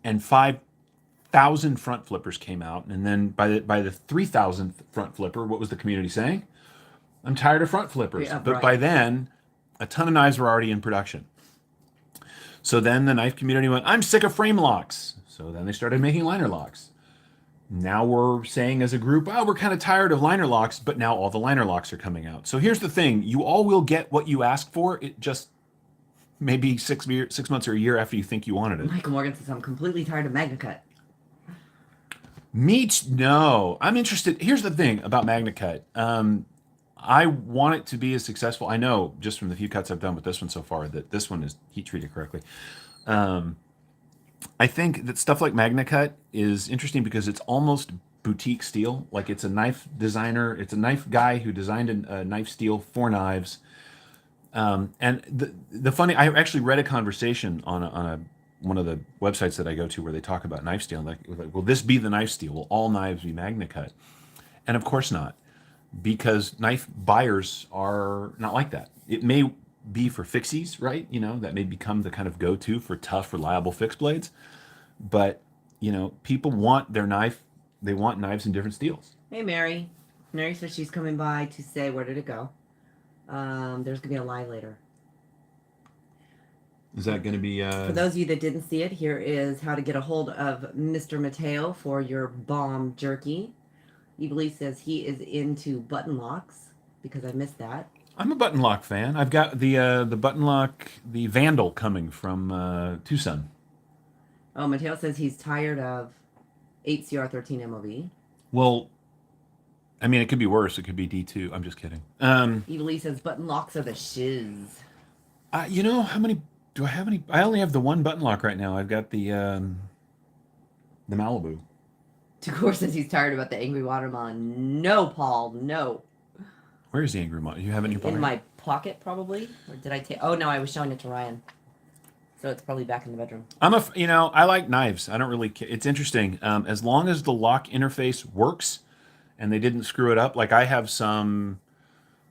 And 5,000 front flippers came out. And then by the 3,000th front flipper, what was the community saying? I'm tired of front flippers. Yeah, but right. by then, a ton of knives were already in production. So then the knife community went, I'm sick of frame locks. So then they started making liner locks. Now we're saying as a group, oh, we're kind of tired of liner locks, but now all the liner locks are coming out. So here's the thing. You all will get what you ask for. It just maybe 6 months or a year after you think you wanted it. Michael Morgan says, I'm completely tired of MagnaCut. No. I'm interested. Here's the thing about MagnaCut. I want it to be as successful. I know just from the few cuts I've done with this one so far that this one is heat treated correctly. Um, I think that stuff like MagnaCut is interesting because it's almost boutique steel. Like it's a knife designer, it's a knife guy who designed a knife steel for knives. And the funny, I actually read a conversation on one of the websites that I go to where they talk about knife steel. Like, will this be the knife steel? Will all knives be MagnaCut? And of course not, because knife buyers are not like that. It may be for fixies, right? That may become the kind of go-to for tough, reliable fixed blades. But, people want their knife. They want knives in different steels. Hey, Mary. Mary says she's coming by to say, where did it go? There's going to be a live later. Is that going to be... For those of you that didn't see it, here is how to get a hold of Mr. Mateo for your bomb jerky. Evilise says he is into button locks, because I missed that. I'm a button lock fan. I've got the button lock, the Vandal coming from Tucson. Oh, Mateo says he's tired of 8CR13 MOV. Well, I mean, it could be worse. It could be D2. I'm just kidding. Evilise says button locks are the shiz. How many do I have? I only have the one button lock right now. I've got the Malibu. Takor says he's tired about the angry watermelon. No, Paul, no. Where is the angry watermelon? You have it in your pocket? In my pocket, probably. Or did I take? Oh no, I was showing it to Ryan. So it's probably back in the bedroom. I like knives. I don't really care. It's interesting. As long as the lock interface works and they didn't screw it up. Like I have some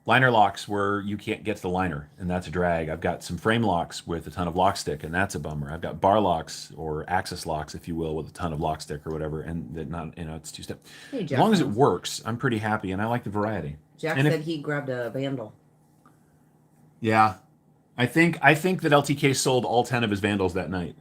liner locks where you can't get to the liner, and that's a drag. I've got some frame locks with a ton of lock stick, and that's a bummer. I've got bar locks or axis locks, if you will, with a ton of lock stick or whatever, and it's two-step. Hey, as long as it works, I'm pretty happy, and I like the variety. Jack said he grabbed a Vandal. Yeah. I think that LTK sold all 10 of his Vandals that night.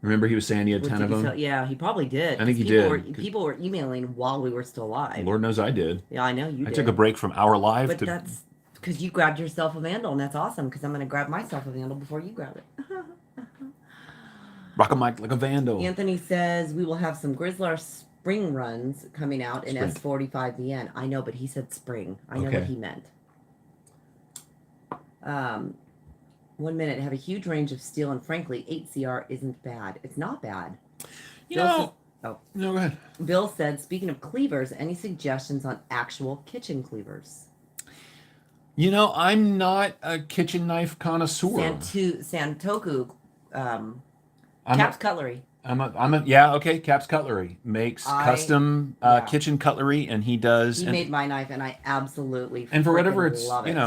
Remember he was saying he had 10 of them? Yeah, he probably did. I think he did. People were emailing while we were still live. Lord knows I did. Yeah, I know you did. I took a break from our live. But that's because you grabbed yourself a Vandal, and that's awesome, because I'm going to grab myself a Vandal before you grab it. Rock a mic like a Vandal. Anthony says we will have some Grizzler spring runs coming out in S45VN. I know, but he said spring. I know what he meant. 1 minute, have a huge range of steel, and frankly, 8CR isn't bad. It's not bad. No, go ahead. Bill said, speaking of cleavers, any suggestions on actual kitchen cleavers? I'm not a kitchen knife connoisseur. Santoku, Cap's Cutlery. Cap's Cutlery makes custom kitchen cutlery, and he does. He made my knife, and I absolutely and for whatever it's love it.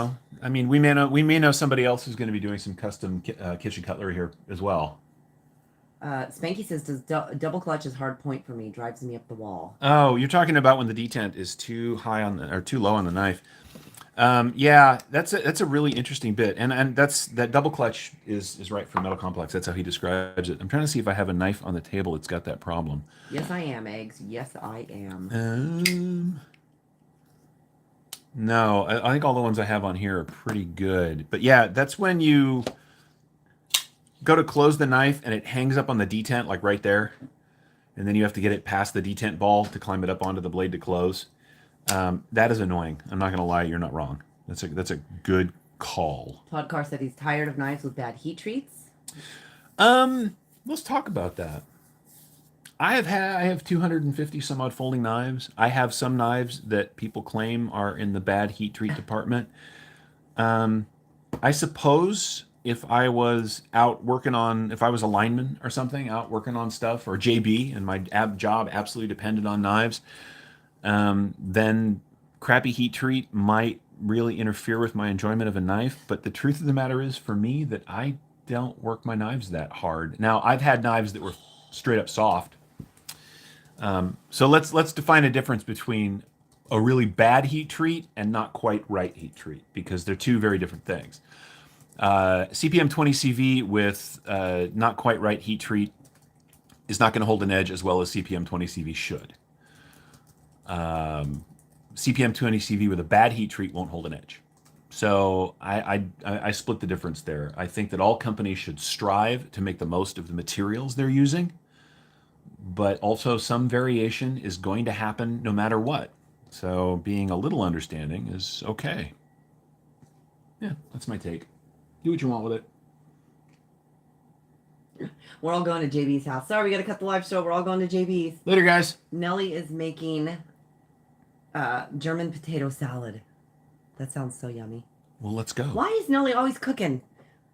I mean, we may know somebody else who's going to be doing some custom kitchen cutlery here as well. Spanky says, double clutch is hard point for me, drives me up the wall. Oh, you're talking about when the detent is too high or too low on the knife. Yeah, that's a really interesting bit, and that double clutch is right for Metal Complex. That's how he describes it. I'm trying to see if I have a knife on the table that's got that problem. Yes, I am, Eggs. Yes, I am. No, I think all the ones I have on here are pretty good. But yeah, that's when you go to close the knife and it hangs up on the detent, like right there, and then you have to get it past the detent ball to climb it up onto the blade to close. That is annoying. I'm not going to lie. You're not wrong. That's a good call. Todd Carr said he's tired of knives with bad heat treats. Let's talk about that. I have 250 some odd folding knives. I have some knives that people claim are in the bad heat treat department. I suppose if I was if I was a lineman or something, out working on stuff, or JB, and my job absolutely depended on knives, then crappy heat treat might really interfere with my enjoyment of a knife. But the truth of the matter is, for me, that I don't work my knives that hard. Now, I've had knives that were straight up soft. So let's define a difference between a really bad heat treat and not quite right heat treat, because they're two very different things. CPM 20CV with not quite right heat treat is not going to hold an edge as well as CPM 20CV should. CPM 20CV with a bad heat treat won't hold an edge. So I split the difference there. I think that all companies should strive to make the most of the materials they're using, but also some variation is going to happen no matter what, So being a little understanding is okay. Yeah, that's my take. Do what you want with it. We're all going to JB's house. Sorry, we got to cut the live show. We're all going to JB's. Later, guys. Nellie is making German potato salad. That sounds so yummy. Well, let's go. Why is Nellie always cooking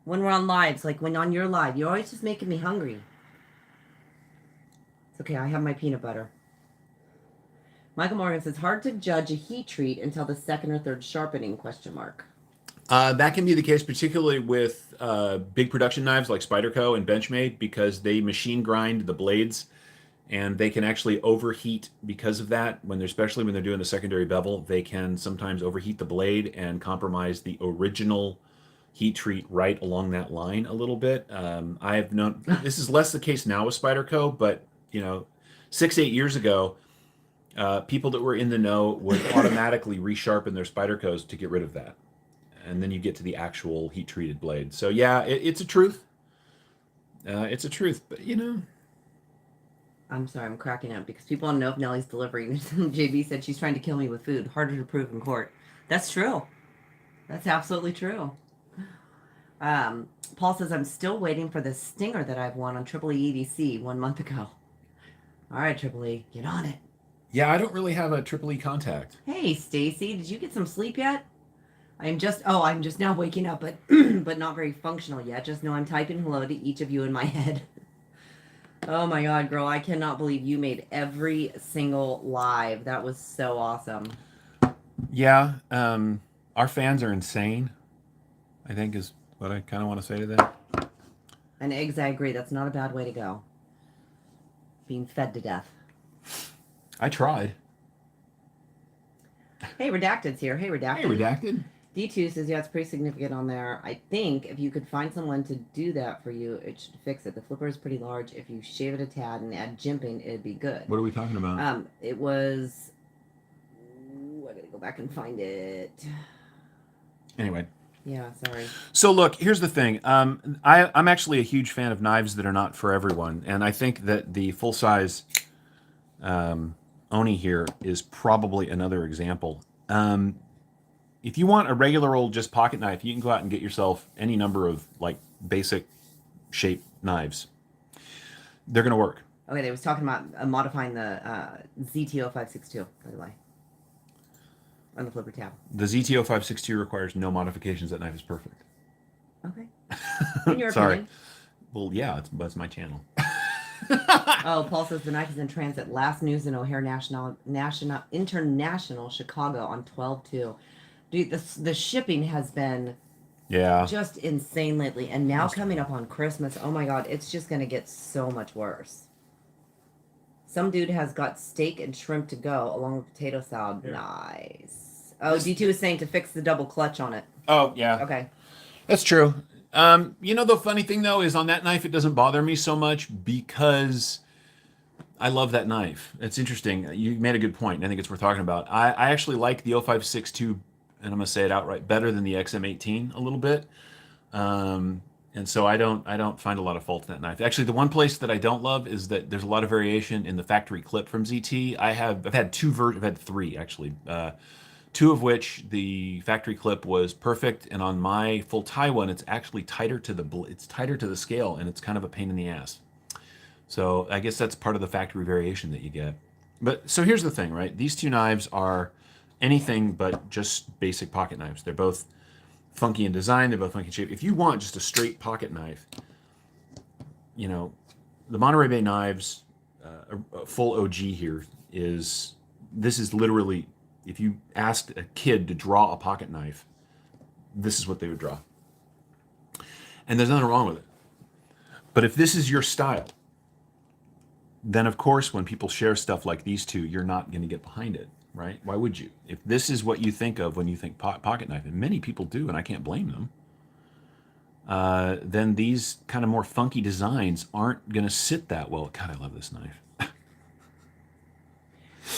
when we're on lives? Like when on your live, you're always just making me hungry. It's okay. I have my peanut butter. Michael Morgan says, hard to judge a heat treat until the second or third sharpening, question mark. That can be the case, particularly with big production knives like Spyderco and Benchmade, because they machine grind the blades, and they can actually overheat because of that. Especially when they're doing the secondary bevel, they can sometimes overheat the blade and compromise the original heat treat right along that line a little bit. I have known this is less the case now with Spyderco, but 6-8 years ago, people that were in the know would automatically resharpen their Spydercos to get rid of that. And then you get to the actual heat-treated blade. So yeah, it's a truth. It's a truth, but I'm sorry, I'm cracking up because people want to know if Nellie's delivering. JB said she's trying to kill me with food. Harder to prove in court. That's true. That's absolutely true. Paul says, I'm still waiting for the stinger that I've won on Triple EDC 1 month ago. All right, Triple E, get on it. Yeah, I don't really have a Triple E contact. Hey, Stacy, did you get some sleep yet? I'm just now waking up, but but not very functional yet. Just know I'm typing hello to each of you in my head. Oh my God, girl, I cannot believe you made every single live. That was so awesome. Yeah, our fans are insane, I think is what I kind of want to say to that. And eggs, I agree. That's not a bad way to go. Being fed to death. I tried. Hey, Redacted's here. Hey, Redacted. Hey, Redacted. D2 says, yeah, it's pretty significant on there. I think if you could find someone to do that for you, it should fix it. The flipper is pretty large. If you shave it a tad and add jimping, it'd be good. What are we talking about? It was... Ooh, I gotta go back and find it. Anyway. Yeah, sorry. So look, here's the thing. I'm actually a huge fan of knives that are not for everyone. And I think that the full-size Oni here is probably another example. If you want a regular old just pocket knife, you can go out and get yourself any number of like basic shape knives. They're going to work. Okay, they was talking about modifying the ZT0562, by the way, on the flipper tab. The ZT0562 requires no modifications. That knife is perfect. Okay. In your Sorry. opinion. Well, yeah, that's my channel. Oh, Paul says the knife is in transit. Last news in O'Hare International Chicago on 12/2. Dude, the shipping has been just insane lately. And now coming up on Christmas, oh my God, it's just going to get so much worse. Some dude has got steak and shrimp to go along with potato salad. Yeah. Nice. Oh, D2 is saying to fix the double clutch on it. Oh, yeah. Okay. That's true. The funny thing, though, is on that knife, it doesn't bother me so much because I love that knife. It's interesting. You made a good point. I think it's worth talking about. I actually like the 0562, and I'm going to say it outright, better than the XM18 a little bit. And so I don't find a lot of fault in that knife. Actually, the one place that I don't love is that there's a lot of variation in the factory clip from ZT. I've had three actually. Two of which the factory clip was perfect, and on my full tie one, it's actually tighter to the scale, and it's kind of a pain in the ass. So I guess that's part of the factory variation that you get. But so here's the thing, right? These two knives are anything but just basic pocket knives. They're both funky in design. They're both funky in shape. If you want just a straight pocket knife, the Monterey Bay knives, a full OG here is literally, if you asked a kid to draw a pocket knife, this is what they would draw. And there's nothing wrong with it. But if this is your style, then of course when people share stuff like these two, you're not going to get behind it, right? Why would you? If this is what you think of when you think pocket knife, and many people do, and I can't blame them, then these kind of more funky designs aren't going to sit that well. God, I love this knife.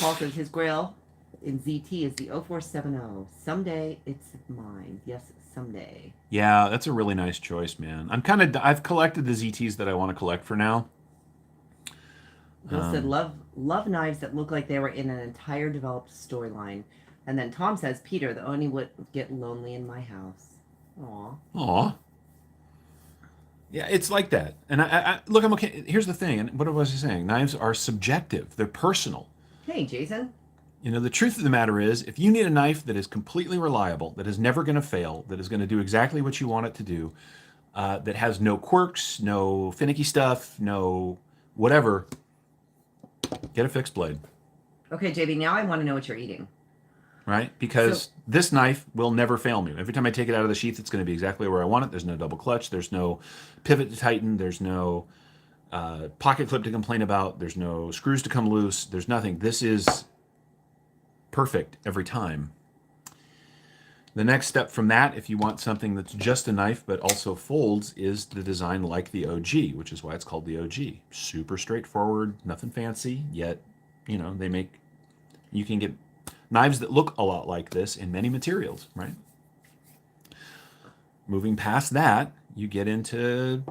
Paul says his grail in ZT is the 0470. Someday it's mine. Yes, someday. Yeah, that's a really nice choice, man. I've collected the ZTs that I want to collect for now. Bill said, love Love knives that look like they were in an entire developed storyline. And then Tom says, Peter, the Oni would get lonely in my house. Aw. Aw. Yeah, it's like that. And I look, I'm okay. Here's the thing. And what was I saying? Knives are subjective. They're personal. Hey, Jason. You know, the truth of the matter is, if you need a knife that is completely reliable, that is never going to fail, that is going to do exactly what you want it to do, that has no quirks, no finicky stuff, no whatever, get a fixed blade. Okay, JB, now I want to know what you're eating. Right? Because this knife will never fail me. Every time I take it out of the sheath, it's going to be exactly where I want it. There's no double clutch. There's no pivot to tighten. There's no pocket clip to complain about. There's no screws to come loose. There's nothing. This is perfect every time. The next step from that, if you want something that's just a knife but also folds, is the design like the OG, which is why it's called the OG. Super straightforward, nothing fancy, yet, you know, you can get knives that look a lot like this in many materials, right? Moving past that, you get into,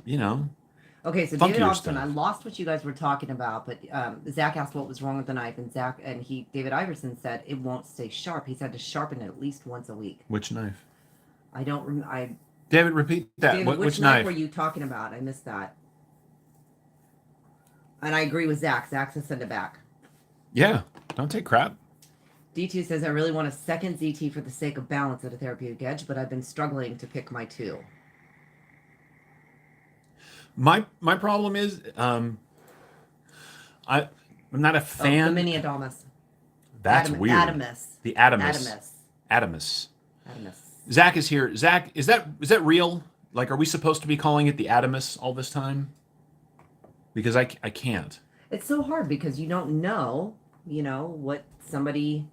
you know, okay, so David funkier Austin, stuff. I lost what you guys were talking about, but Zach asked what was wrong with the knife, and David Iverson said it won't stay sharp. He said to sharpen it at least once a week. Which knife? I don't remember. David, repeat that. David, Which knife were you talking about? I missed that. And I agree with Zach. Zach said send it back. Yeah, don't take crap. D2 says, I really want a second ZT for the sake of balance at a therapeutic edge, but I've been struggling to pick my two. My problem is, I'm not a fan. Oh, the Mini Adamas. That's weird. Adamus. The Adamus. Adamus. Adamus. Zach is here. Zach, is that real? Like, are we supposed to be calling it the Adamus all this time? Because I can't. It's so hard because you don't know, what somebody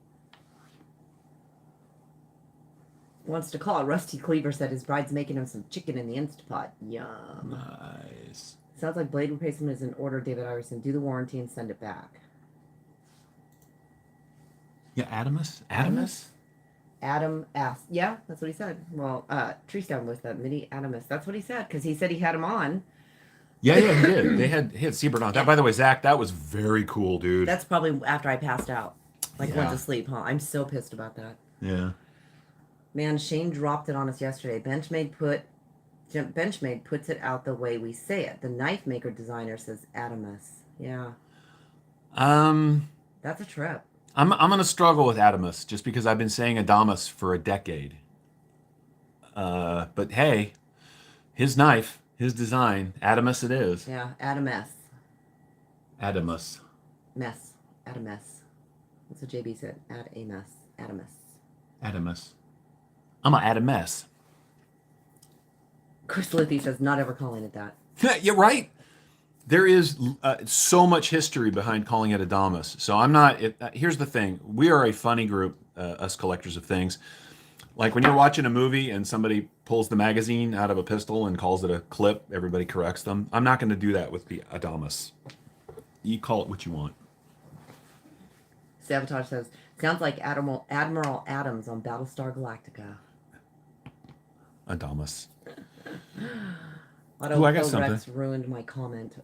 wants to call it. Rusty Cleaver said his bride's making him some chicken in the Instapot. Yum. Nice. Sounds like blade replacement is in order, David Iverson. Do the warranty and send it back. Yeah, Adamus? Adamus? Adam asked. Yeah, that's what he said. Well, Treestown was that Mini Adamus. That's what he said because he said he had him on. Yeah, he did. He had Seabird on. That, by the way, Zach, that was very cool, dude. That's probably after I passed out. Went to sleep, huh? I'm so pissed about that. Yeah. Man, Shane dropped it on us yesterday. Benchmade puts it out the way we say it. The knife maker designer says Adamus. Yeah. That's a trip. I'm gonna struggle with Adamus just because I've been saying Adamus for a decade. But hey, his knife, his design, Adamus it is. Yeah, Adamus. Adamus. Mess. Adamus. That's what JB said. Add a mess. Adamus. Adamus. I'm gonna add a mess. Chris Lithy says, not ever calling it that. Yeah, right. There is so much history behind calling it Adamus. So I'm not. Here's the thing: we are a funny group, us collectors of things. Like when you're watching a movie and somebody pulls the magazine out of a pistol and calls it a clip, everybody corrects them. I'm not going to do that with the Adamus. You call it what you want. Sabotage says, sounds like Admiral Adams on Battlestar Galactica. Adamus. Auto I got something. ruined my comment.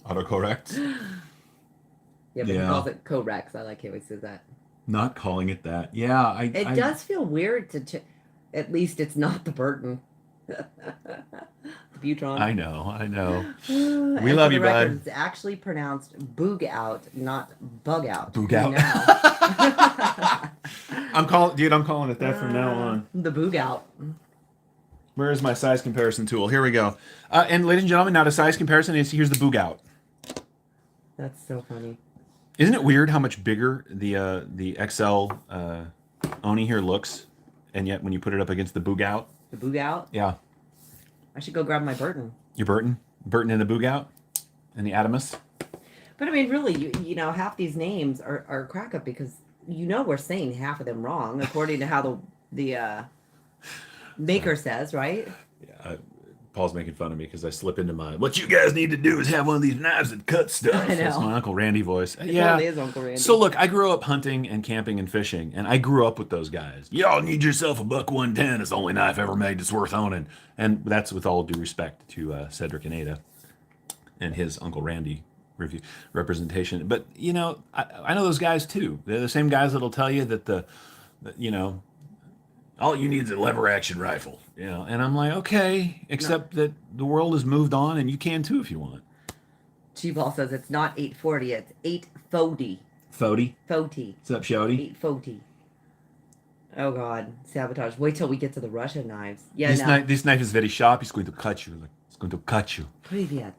Autocorrect. Yeah, but he calls it Corex. I like how he says that. Not calling it that. Yeah, It does feel weird to. At least it's not the Burton. The Butron. I know. We love you, bud. It's actually pronounced boog out, not bug out. Boog out. I'm calling it that from now on. The boog out. Where is my size comparison tool? Here we go. And ladies and gentlemen, now the size comparison is here's the boog out. That's so funny. Isn't it weird how much bigger the XL Oni here looks, and yet when you put it up against the boog out? The boog out? Yeah. I should go grab my Burton. Your Burton? Burton and the boog out? And the Adamus? But I mean, really, you know, half these names are crack up because we're saying half of them wrong according to how the maker says, right? Yeah. Paul's making fun of me because I slip into my, what you guys need to do is have one of these knives that cut stuff. I know. That's my Uncle Randy voice. It totally is Uncle Randy. So look, I grew up hunting and camping and fishing, and I grew up with those guys. Y'all need yourself a buck 110. It's the only knife ever made that's worth owning. And that's with all due respect to Cedric and Ada and his Uncle Randy review representation. But I know those guys too. They're the same guys that'll tell you that all you need is a lever action rifle. And I'm like, okay, except that the world has moved on, and you can too if you want. T-Ball says it's not 840, it's 840. Fody. 40. What's up, Shody? 840. Oh God, sabotage. Wait till we get to the Russian knives. Yeah, this knife is very sharp. It's going to cut you. It's going to cut you. Привет.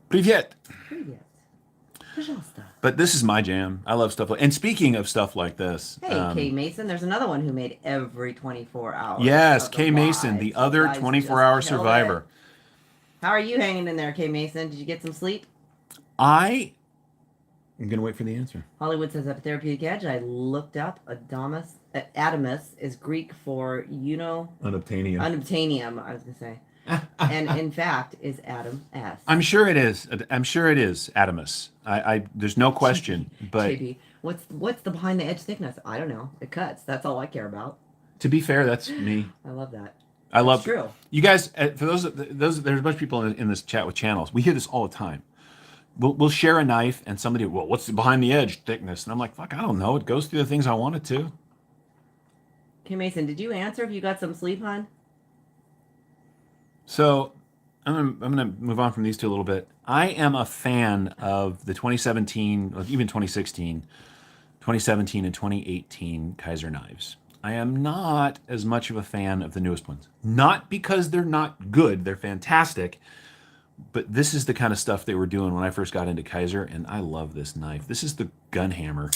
Привет. Привет. Пожалуйста. But this is my jam. I love stuff like. And speaking of stuff like this, hey, Kay Mason. There's another one who made every 24 hours. Yes, Kay Mason, the other 24-hour survivor. How are you hanging in there, Kay Mason? Did you get some sleep? I'm gonna wait for the answer. Hollywood says at Therapeutic Edge, I looked up Adamus is Greek for unobtainium. Unobtainium, I was gonna say. And in fact is Adam S. I'm sure it is. Adamus. There's no question. But JB, what's the behind the edge thickness? I don't know. It cuts. That's all I care about. To be fair, that's me. I love that. That's true. You guys. For those, there's a bunch of people in this chat with channels. We hear this all the time. We'll share a knife, and somebody, what's the behind the edge thickness? And I'm like, fuck, I don't know. It goes through the things I want it to. Okay, Mason, did you answer if you got some sleep, hon? So I'm gonna move on from these two a little bit. I am a fan of the 2017, or even 2016, 2017 and 2018 Kaiser knives. I am not as much of a fan of the newest ones. Not because they're not good, they're fantastic. But this is the kind of stuff they were doing when I first got into Kaiser, and I love this knife. This is the gun hammer,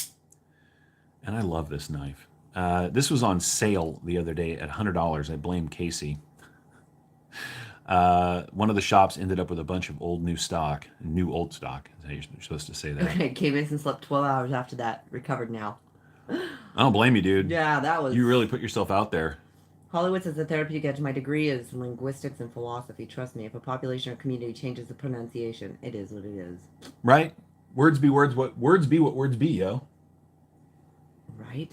and I love this knife. This was on sale the other day at $100. I blame Casey. One of the shops ended up with a bunch of old stock is how you're supposed to say that. Okay, Kay Mason slept 12 hours after that. Recovered now. I don't blame you, dude. Yeah, that was... You really put yourself out there. Hollywood says the Therapeutic Edge, my degree is linguistics and philosophy. Trust me, if a population or community changes the pronunciation, it is what it is. Right? Words be words, what words be, yo. Right?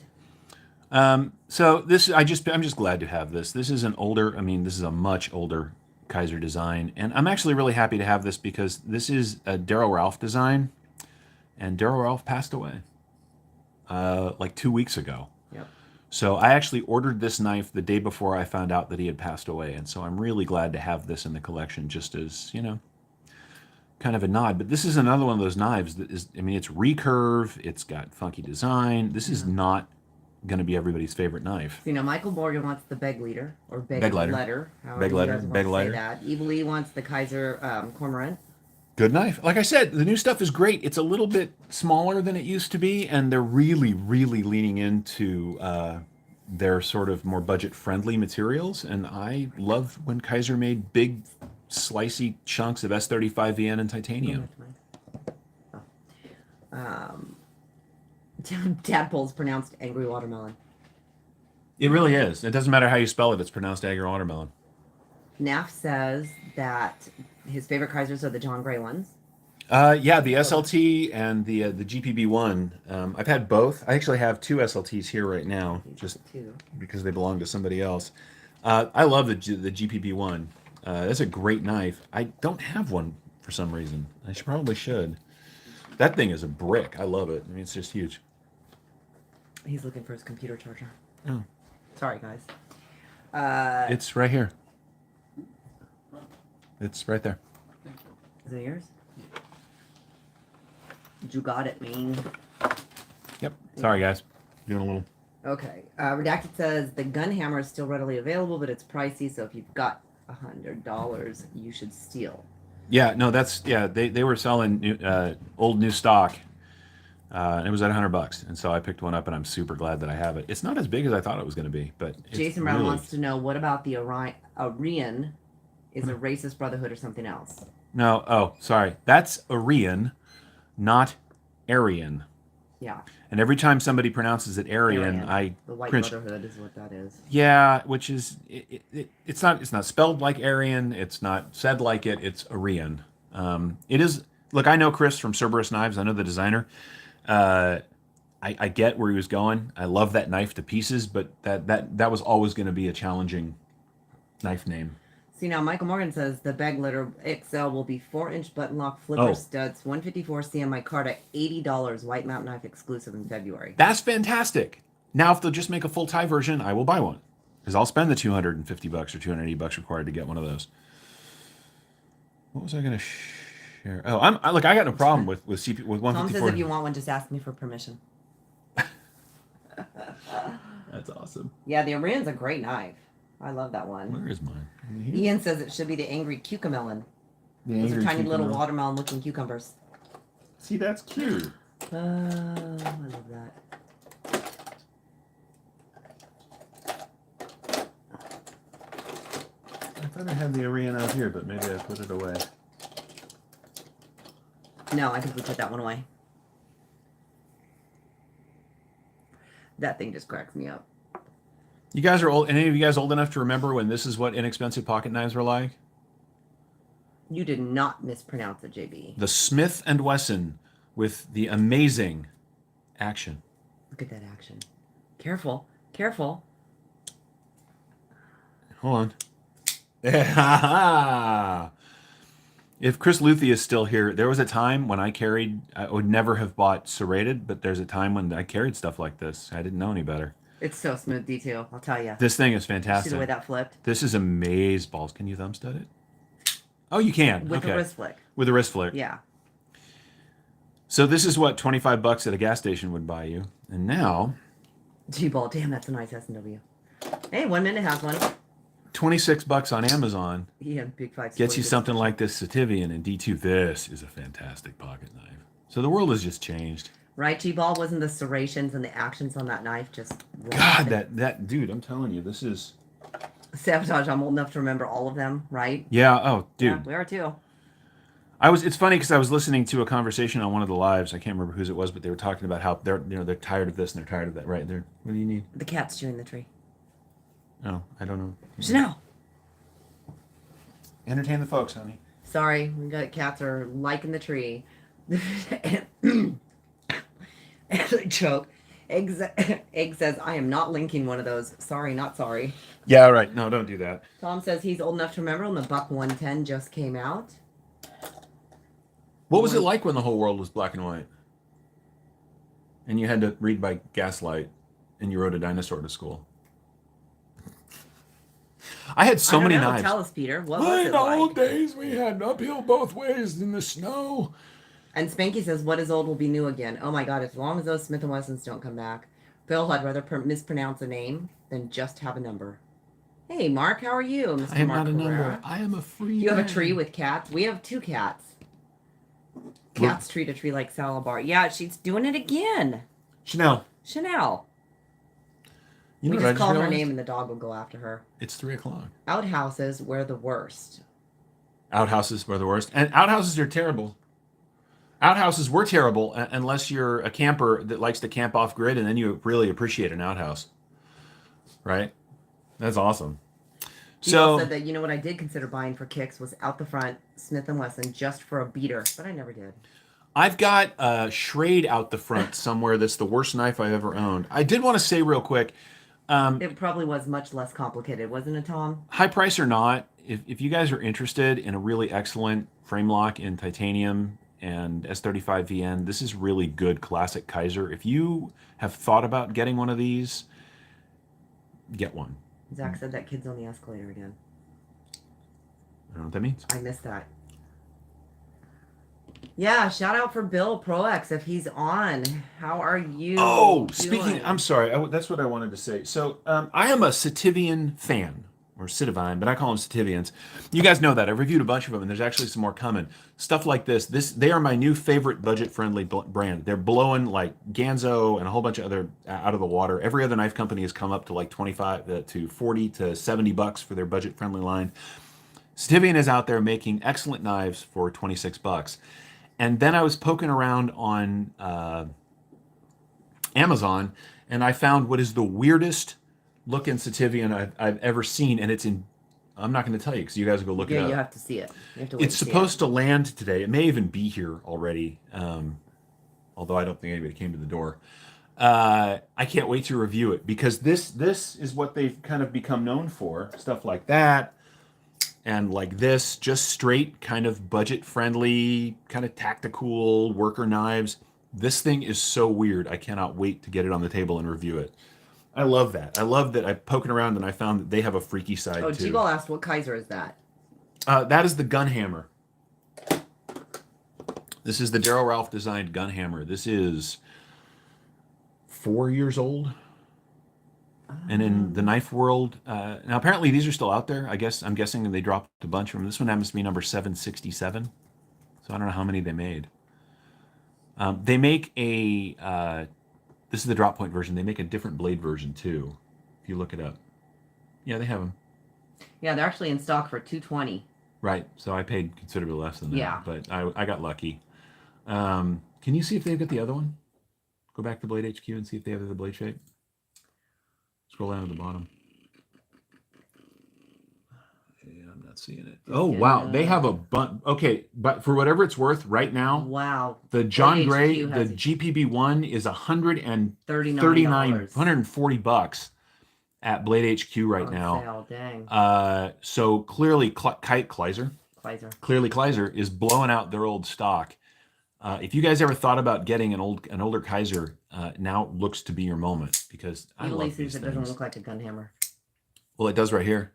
So this, I'm just glad to have this. This is this is a much older Kaiser design, and I'm actually really happy to have this because this is a Daryl Ralph design, and Daryl Ralph passed away like 2 weeks ago. Yep. So I actually ordered this knife the day before I found out that he had passed away, and so I'm really glad to have this in the collection, just as kind of a nod. But this is another one of those knives that is, it's recurve, it's got funky design. This is not going to be everybody's favorite knife. So, Michael Morgan wants the Beg Leader, or Beg Letter. Beg Letter. That. Evil Lee wants the Kaiser Cormorant. Good knife. Like I said, the new stuff is great. It's a little bit smaller than it used to be, and they're really, really leaning into their sort of more budget-friendly materials. And I love when Kaiser made big, slicey chunks of S35 VN and titanium. Tadpole's pronounced angry watermelon. It really is. It doesn't matter how you spell it. It's pronounced angry watermelon. Naf says that his favorite Kaisers are the John Gray ones. Yeah, the SLT and the GPB1. I've had both. I actually have two SLTs here right now, just because they belong to somebody else. I love the GPB1. That's a great knife. I don't have one for some reason. I probably should. That thing is a brick. I love it. It's just huge. He's looking for his computer charger. Oh. Sorry, guys. It's right here. It's right there. Is it yours? You got it, man. Yep. Sorry, guys. Doing a little. Okay. Redacted says the gun hammer is still readily available, but it's pricey. So if you've got $100, you should steal. Yeah. No, that's They were selling old new stock. And it was at $100, and so I picked one up, and I'm super glad that I have it. It's not as big as I thought it was going to be, but Jason Brown wants to know, what about the Aryan? Is a racist brotherhood or something else? No, oh, sorry. That's Aryan, not Aryan. Yeah. And every time somebody pronounces it Aryan, I the white cringe. brotherhood is what that is. Yeah, which is it's not spelled like Aryan. It's not said like it. It's Aryan. It is. Look, I know Chris from Cerberus Knives. I know the designer. I get where he was going. I love that knife to pieces, but that was always going to be a challenging knife name. See, now Michael Morgan says the bag litter XL will be 4-inch button lock flipper Oh. studs, 154 CMI card at $80, White Mountain Knife exclusive in February. That's fantastic. Now, if they'll just make a full tie version, I will buy one. Because I'll spend the $250 or $280 required to get one of those. What was I going to share? Oh, I got no problem with CP with 154. Tom says if you want one, just ask me for permission. That's awesome. Yeah, the Orian's a great knife. I love that one. Where is mine? Ian says it should be the Angry Cucamelon. Those are tiny little watermelon-looking cucumbers. See, that's cute. I love that. I thought I had the Orion out here, but maybe I put it away. No, I think we put that one away. That thing just cracks me up. You guys are old. Any of you guys old enough to remember when this is what inexpensive pocket knives were like? You did not mispronounce it, JB. The Smith & Wesson with the amazing action. Look at that action. Careful. Careful. Hold on. Yeah. If Chris Luthi is still here, there was a time when I would never have bought serrated, but there's a time when I carried stuff like this. I didn't know any better. It's so smooth detail, I'll tell you. This thing is fantastic. See the way that flipped? This is amaze balls. Can you thumb stud it? Oh, you can. With okay. a wrist flick. With a wrist flick. Yeah. So this is what $25 at a gas station would buy you. And now... G-Ball. Damn, that's a nice S&W. Hey, 1 minute has one. $26 on Amazon. Yeah, Big 5. Gets you something like this Sativian and D2. This is a fantastic pocket knife. So the world has just changed. Right, G-Ball? Wasn't the serrations and the actions on that knife just... God, that dude, I'm telling you, this is... Sabotage, I'm old enough to remember all of them, right? Yeah, oh, dude. Yeah, we are too. It's funny because I was listening to a conversation on one of the lives. I can't remember whose it was, but they were talking about how they're tired of this and they're tired of that. Right there. What do you need? The cat's chewing the tree. Oh, I don't know. Chanel. Entertain the folks, honey. Sorry, we got cats are liking the tree. And I choke. Egg says, I am not linking one of those. Sorry, not sorry. Yeah, right. No, don't do that. Tom says he's old enough to remember when the Buck 110 just came out. What was it like when the whole world was black and white? And you had to read by gaslight and you rode a dinosaur to school. I had so many knives. Tell us, Peter. What was it In the like? old days, we had uphill both ways in the snow. And Spanky says, what is old will be new again. Oh my God, as long as those Smith & Wessons don't come back. Bill, I'd rather mispronounce a name than just have a number. Hey, Mark, how are you, Mr. I am Mark not a Herrera? number. I am a free You have a man. tree with cats? We have 2 cats. Cats treat a tree like Salabar. Yeah, she's doing it again. Chanel. Chanel. You know We what I just call her realized? name and the dog will go after her. It's 3 o'clock. Outhouses were the worst. Outhouses were the worst. And outhouses are terrible. Outhouses were terrible unless you're a camper that likes to camp off grid, and then you really appreciate an outhouse. Right? That's awesome. People said that, you know what I did consider buying for kicks was out the front Smith & Wesson just for a beater, but I never did. I've got a Schrade out the front somewhere that's the worst knife I've ever owned. I did want to say real quick. It probably was much less complicated, wasn't it, Tom? High price or not, if you guys are interested in a really excellent frame lock in titanium and S35 VN, this is really good classic Kaiser. If you have thought about getting one of these, get one. Zach said that kid's on the escalator again. I don't know what that means. I missed that. Yeah, shout out for Bill ProX if he's on. How are you? Oh, doing? speaking, I'm sorry. That's what I wanted to say. So I am a Sativian fan, or Citivine, but I call them Sativians. You guys know that. I've reviewed a bunch of them, and there's actually some more coming. Stuff like this. They are my new favorite budget-friendly brand. They're blowing like Ganzo and a whole bunch of other out of the water. Every other knife company has come up to like 25 to 40 to $70 for their budget-friendly line. Sativian is out there making excellent knives for $26. And then I was poking around on Amazon, and I found what is the weirdest looking Sativian I've ever seen, and it's in. I'm not going to tell you because you guys will go look it up. Yeah, you have to see it. You have to wait It's to see supposed to land today. It may even be here already, although I don't think anybody came to the door. I can't wait to review it because this is what they've kind of become known for. Stuff like that. And like this, just straight kind of budget friendly, kind of tactical worker knives. This thing is so weird. I cannot wait to get it on the table and review it. I love that. I love that I'm poking around and I found that they have a freaky side Oh, too. G-Ball asked, what Kaiser is that? That is the gun hammer. This is the Daryl Ralph designed gun hammer. This is 4 years old. And in the knife world, now apparently these are still out there. I'm guessing they dropped a bunch from this one. Happens to be number 767. So I don't know how many they made. They make this is the drop point version. They make a different blade version too. If you look it up, yeah, they have them. Yeah, they're actually in stock for $220. Right. So I paid considerably less than that. Yeah. But I got lucky. Can you see if they've got the other one? Go back to Blade HQ and see if they have the blade shape. Scroll down to the bottom. Yeah, I'm not seeing it. Oh, wow. They have a bunch. Okay, but for whatever it's worth, right now, wow, the John Blade Gray, HQ the GPB1 is $140 $140 at Blade HQ right on now. sale. Dang. So clearly, Kleiser Kleiser is blowing out their old stock. If you guys ever thought about getting an older Kaiser, now looks to be your moment because I love these it things. doesn't look like a gun hammer. Well, it does right here.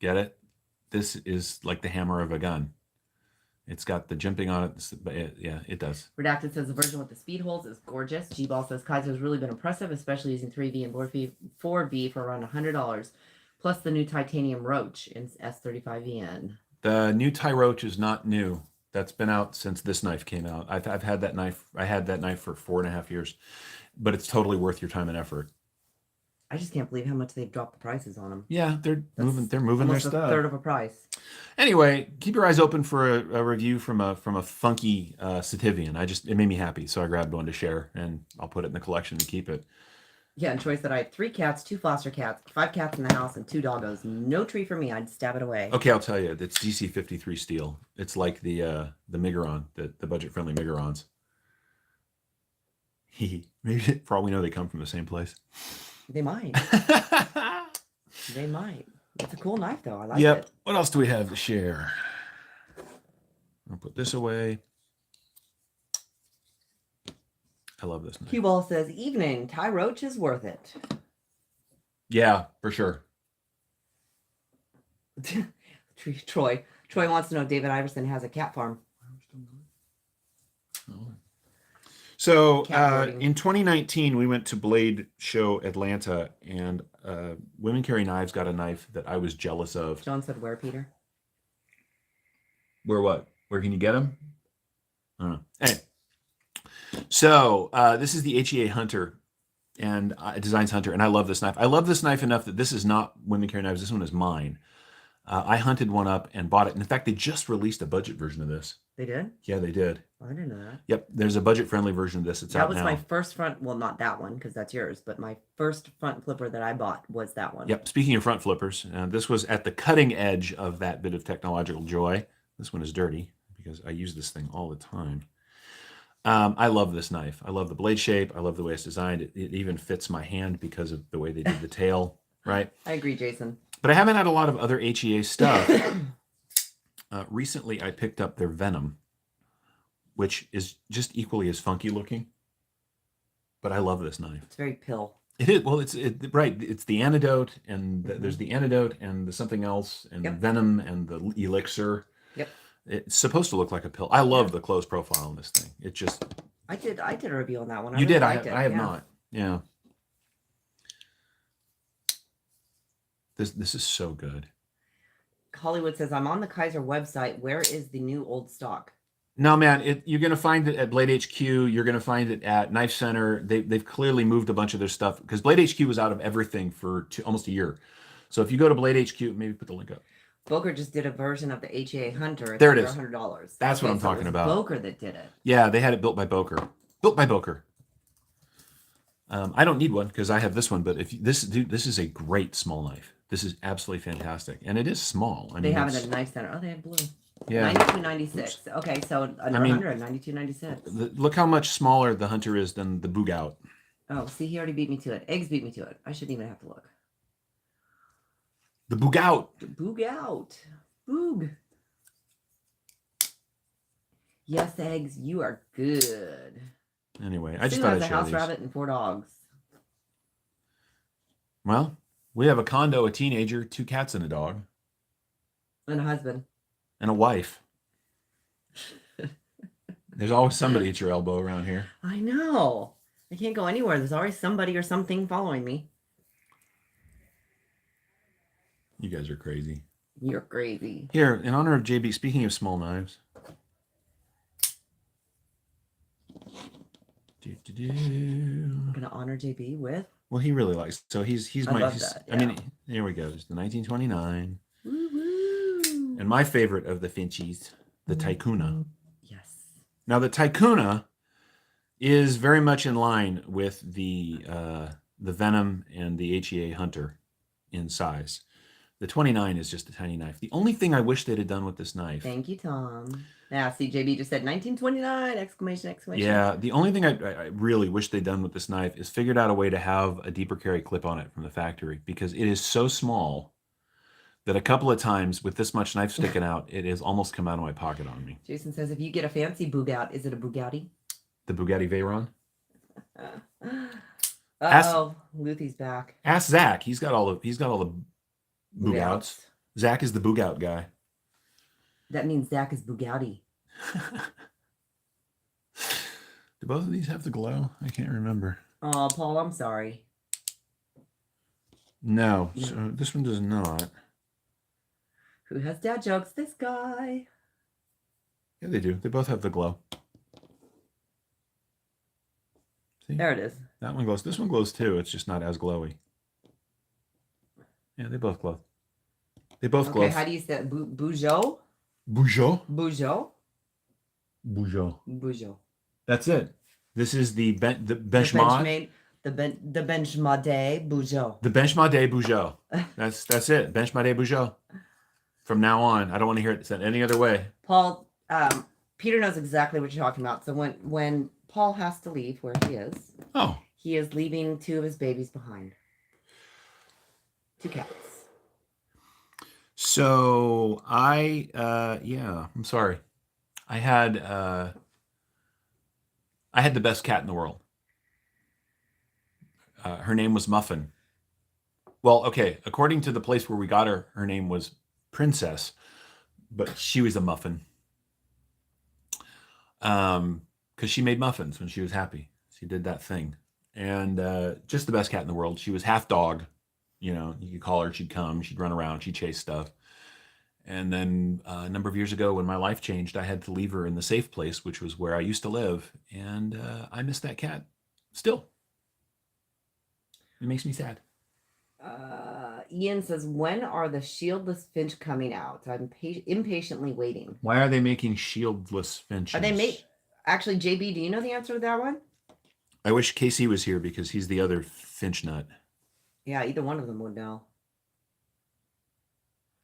Get it? This is like the hammer of a gun. It's got the jimping on it. Yeah, it does. Redacted says the version with the speed holes is gorgeous. G-Ball says Kaiser's really been impressive, especially using 3V and 4V for around $100. Plus the new titanium roach in S35VN. The new Tie Roach is not new. That's been out since this knife came out. I've had that knife. I had that knife for 4.5 years, but it's totally worth your time and effort. I just can't believe how much they've dropped the prices on them. Yeah, they're moving their Almost stuff. a third of a price. Anyway, keep your eyes open for a review from a funky Sativian. It made me happy, so I grabbed one to share, and I'll put it in the collection and keep it. Yeah, and Troy said I had 3 cats, 2 foster cats, 5 cats in the house, and 2 doggos. No tree for me. I'd stab it away. Okay, I'll tell you. It's DC-53 steel. It's like the Miguron, the budget-friendly Migurons. Maybe for all we know, they come from the same place. They might. They might. It's a cool knife, though. I like Yep. it. What else do we have to share? I'll put this away. I love this knife. Q-Ball says, evening. Tie Roach is worth it. Yeah, for sure. Troy wants to know if David Iverson has a cat farm. So in 2019, we went to Blade Show Atlanta, and Women Carry Knives got a knife that I was jealous of. John said, where, Peter? Where what? Where can you get them? I don't know. Hey. So this is the A.T.E Hunter, and Designs Hunter, and I love this knife. I love this knife enough that this is not Women Carry Knives. This one is mine. I hunted one up and bought it. And in fact, they just released a budget version of this. They did? Yeah, they did. Oh, I didn't know that. Yep, there's a budget-friendly version of this. It's out now. That was my first front, well, not that one, because that's yours, but my first front flipper that I bought was that one. Yep, speaking of front flippers, this was at the cutting edge of that bit of technological joy. This one is dirty because I use this thing all the time. I love this knife. I love the blade shape. I love the way it's designed. It even fits my hand because of the way they did the tail, right? I agree, Jason. But I haven't had a lot of other HEA stuff. Recently, I picked up their Venom, which is just equally as funky looking. But I love this knife. It's very pill. It is. Well, right. It's the antidote, and there's the antidote and the something else, and the Venom and the elixir. Yep. It's supposed to look like a pill. I love the close profile on this thing. It just. I did a review on that one. You did. I have not. Yeah. This is so good. Hollywood says, I'm on the Kaiser website. Where is the new old stock? No, man, you're going to find it at Blade HQ. You're going to find it at Knife Center. They've clearly moved a bunch of their stuff because Blade HQ was out of everything for almost a year. So if you go to Blade HQ, maybe put the link up. Boker just did a version of the HEA Hunter. There it is. $100. That's what I'm talking about. Boker that did it. Yeah, they had it built by Boker. I don't need one because I have this one. But this is a great small knife. This is absolutely fantastic, and it is small. I mean, they have it at Knife Center. Oh, they have blue. Yeah. 92.96. Okay, so under 100, 92.96. Look how much smaller the Hunter is than the Boogout. Oh, see, he already beat me to it. Eggs beat me to it. I shouldn't even have to look. The boog out. Boog out. Boog. Yes, eggs, you are good. Anyway, I just Sue thought has I'd a share house these. rabbit and 4 dogs. Well, we have a condo, a teenager, 2 cats and a dog. And a husband. And a wife. There's always somebody at your elbow around here. I know. I can't go anywhere. There's always somebody or something following me. You guys are crazy. You're crazy. Here, in honor of JB, speaking of small knives. I'm going to honor JB with... Well, he really likes. So he's I my. love that, I mean, here we go. It's the 1929, Woo-hoo. and my favorite of the Finchies, the Taikuna. Yes. Now the Taikuna is very much in line with the Venom and the A.T.E Hunter in size. The 29 is just a tiny knife. The only thing I wish they'd have done with this knife. Thank you, Tom. Now, see, JB just said 1929! Exclamation, exclamation. Yeah, the only thing I really wish they'd done with this knife is figured out a way to have a deeper carry clip on it from the factory, because it is so small that a couple of times with this much knife sticking out, it has almost come out of my pocket on me. Jason says, if you get a fancy Bugatti, is it a Bugatti? The Bugatti Veyron. Uh-oh, Luthie's back. Ask Zach. He's got all the Boogouts. Zach is the Boogout guy. That means Zach is Bugatti. Do both of these have the glow? I can't remember. Oh, Paul, I'm sorry. No, so this one does not. Who has dad jokes? This guy. Yeah, they do. They both have the glow. See? There it is. That one glows. This one glows too. It's just not as glowy. Yeah, they both glow. They both glow. Okay, how do you say it? Bougeot? Bougeot? Bougeot? Bougeot. Bougeot. That's it. This is the Benchmade. The Benchmade Bougeot. The Benchmade Bougeot. That's it. Benchmade Bougeot. From now on, I don't want to hear it said any other way. Paul, Peter knows exactly what you're talking about. So when Paul has to leave where he is leaving 2 of his babies behind. 2 cats. So I'm sorry. I had the best cat in the world. Her name was Muffin. Well, okay, according to the place where we got her, her name was Princess, but she was a muffin. Because she made muffins when she was happy. She did that thing. And just the best cat in the world. She was half dog. You know, you could call her, she'd come, she'd run around, she'd chase stuff. And then a number of years ago when my life changed, I had to leave her in the safe place, which was where I used to live. And I miss that cat still. It makes me sad. Ian says, when are the shieldless finch coming out? I'm impatiently waiting. Why are they making shieldless finches? Are they Actually, JB, do you know the answer to that one? I wish Casey was here because he's the other finch nut. Yeah, either one of them would know.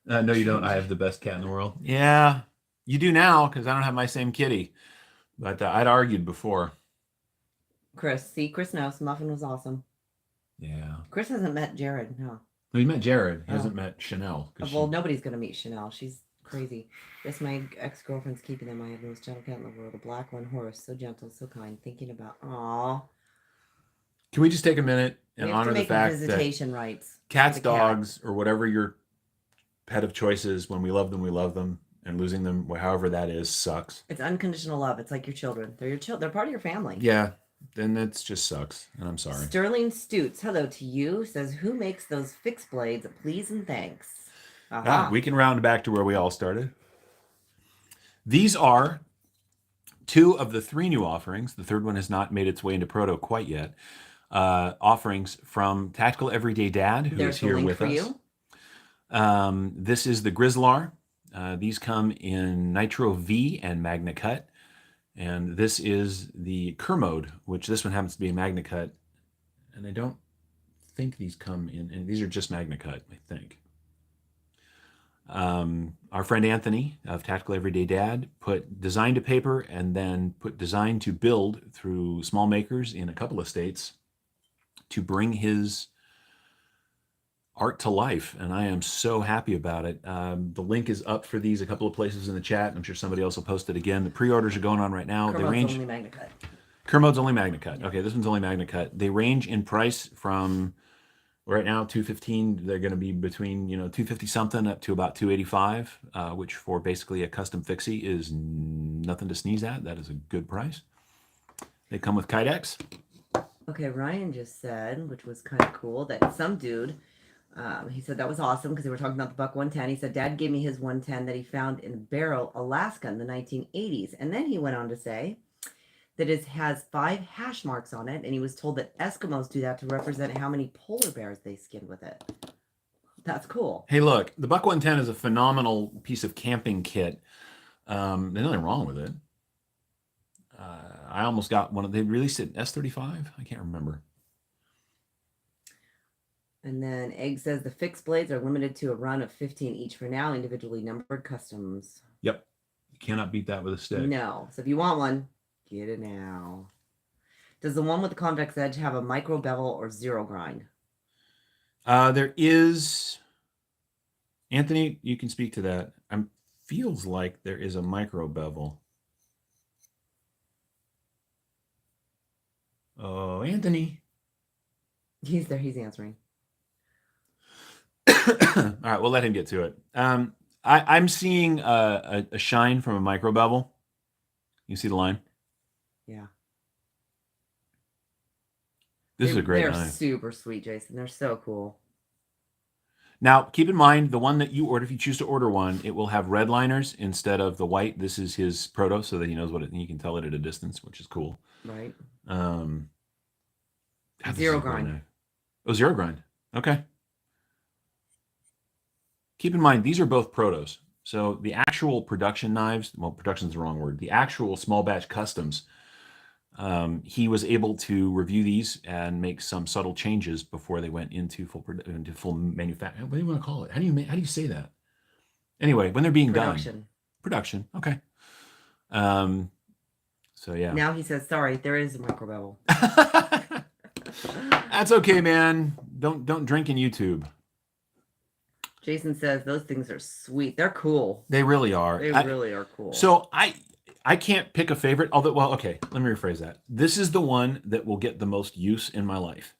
No, you don't. I have the best cat in the world. Yeah, you do now because I don't have my same kitty. But I'd argued before. Chris knows. Muffin was awesome. Yeah. Chris hasn't met Jared, no. He met Jared. He hasn't met Chanel. Well, nobody's going to meet Chanel. She's crazy. Yes, my ex-girlfriend's keeping them. I have the most gentle cat in the world. A black one, Horace. So gentle, so kind. Thinking about, aw. Can we just take a minute and honor the fact visitation that rights. Cats, dogs, or whatever your pet of choice is, when we love them, and losing them, however that is, sucks. It's unconditional love. It's like your children. They're your children. They're part of your family. Yeah, then it just sucks, and I'm sorry. Sterling Stutes, hello to you, says, who makes those fixed blades? Please and thanks. We can round back to where we all started. These are 2 of the 3 new offerings. The third one has not made its way into Proto quite yet. Offerings from Tactical Everyday Dad, who is here with us. This is the Grizzlar. These come in Nitro V and Magna Cut. And this is the Kermode, which this one happens to be a Magna Cut. And I don't think these come in, and these are just Magna Cut, I think. Our friend Anthony of Tactical Everyday Dad put design to paper and then put design to build through small makers in a couple of states to bring his art to life, and I am so happy about it. The link is up for these a couple of places in the chat, and I'm sure somebody else will post it again. The pre-orders are going on right now. They range. Only Magna Cut. Kermode's only Magna Cut. Yeah. Okay, this one's only Magna Cut. They range in price from right now $215. They're going to be between $250 something up to about $285, which for basically a custom fixie is nothing to sneeze at. That is a good price. They come with Kydex. Okay, Ryan just said, which was kind of cool, that some dude, he said that was awesome because they were talking about the Buck 110. He said, Dad gave me his 110 that he found in Beryl, Alaska in the 1980s. And then he went on to say that it has 5 hash marks on it. And he was told that Eskimos do that to represent how many polar bears they skinned with it. That's cool. Hey, look, the Buck 110 is a phenomenal piece of camping kit. There's nothing wrong with it. I almost got one. They released it in S35. I can't remember. And then Egg says the fixed blades are limited to a run of 15 each for now, individually numbered customs. Yep. You cannot beat that with a stick. No. So if you want one, get it now. Does the one with the convex edge have a micro bevel or zero grind? There is. Anthony, you can speak to that. Feels like there is a micro bevel. Oh, Anthony. He's there. He's answering. All right, we'll let him get to it. I'm seeing a shine from a micro bevel. You see the line? Yeah. This is a great knife. They're super sweet, Jason. They're so cool. Now, keep in mind, the one that you order, if you choose to order one, it will have red liners instead of the white. This is his proto, so that he knows you can tell it at a distance, which is cool. Right. Zero grind. Oh, zero grind. Okay. Keep in mind, these are both protos. So the actual production knives, well, production is the wrong word. The actual small batch customs, he was able to review these and make some subtle changes before they went into full manufacturing. What do you want to call it? How do you say that? Anyway, when they're being done. Production. Okay. So yeah. Now he says, sorry, there is a micro bevel. That's okay, man. Don't drink in YouTube. Jason says those things are sweet. They're cool. They really are. They really are cool. So I can't pick a favorite. Although, well, okay, let me rephrase that. This is the one that will get the most use in my life.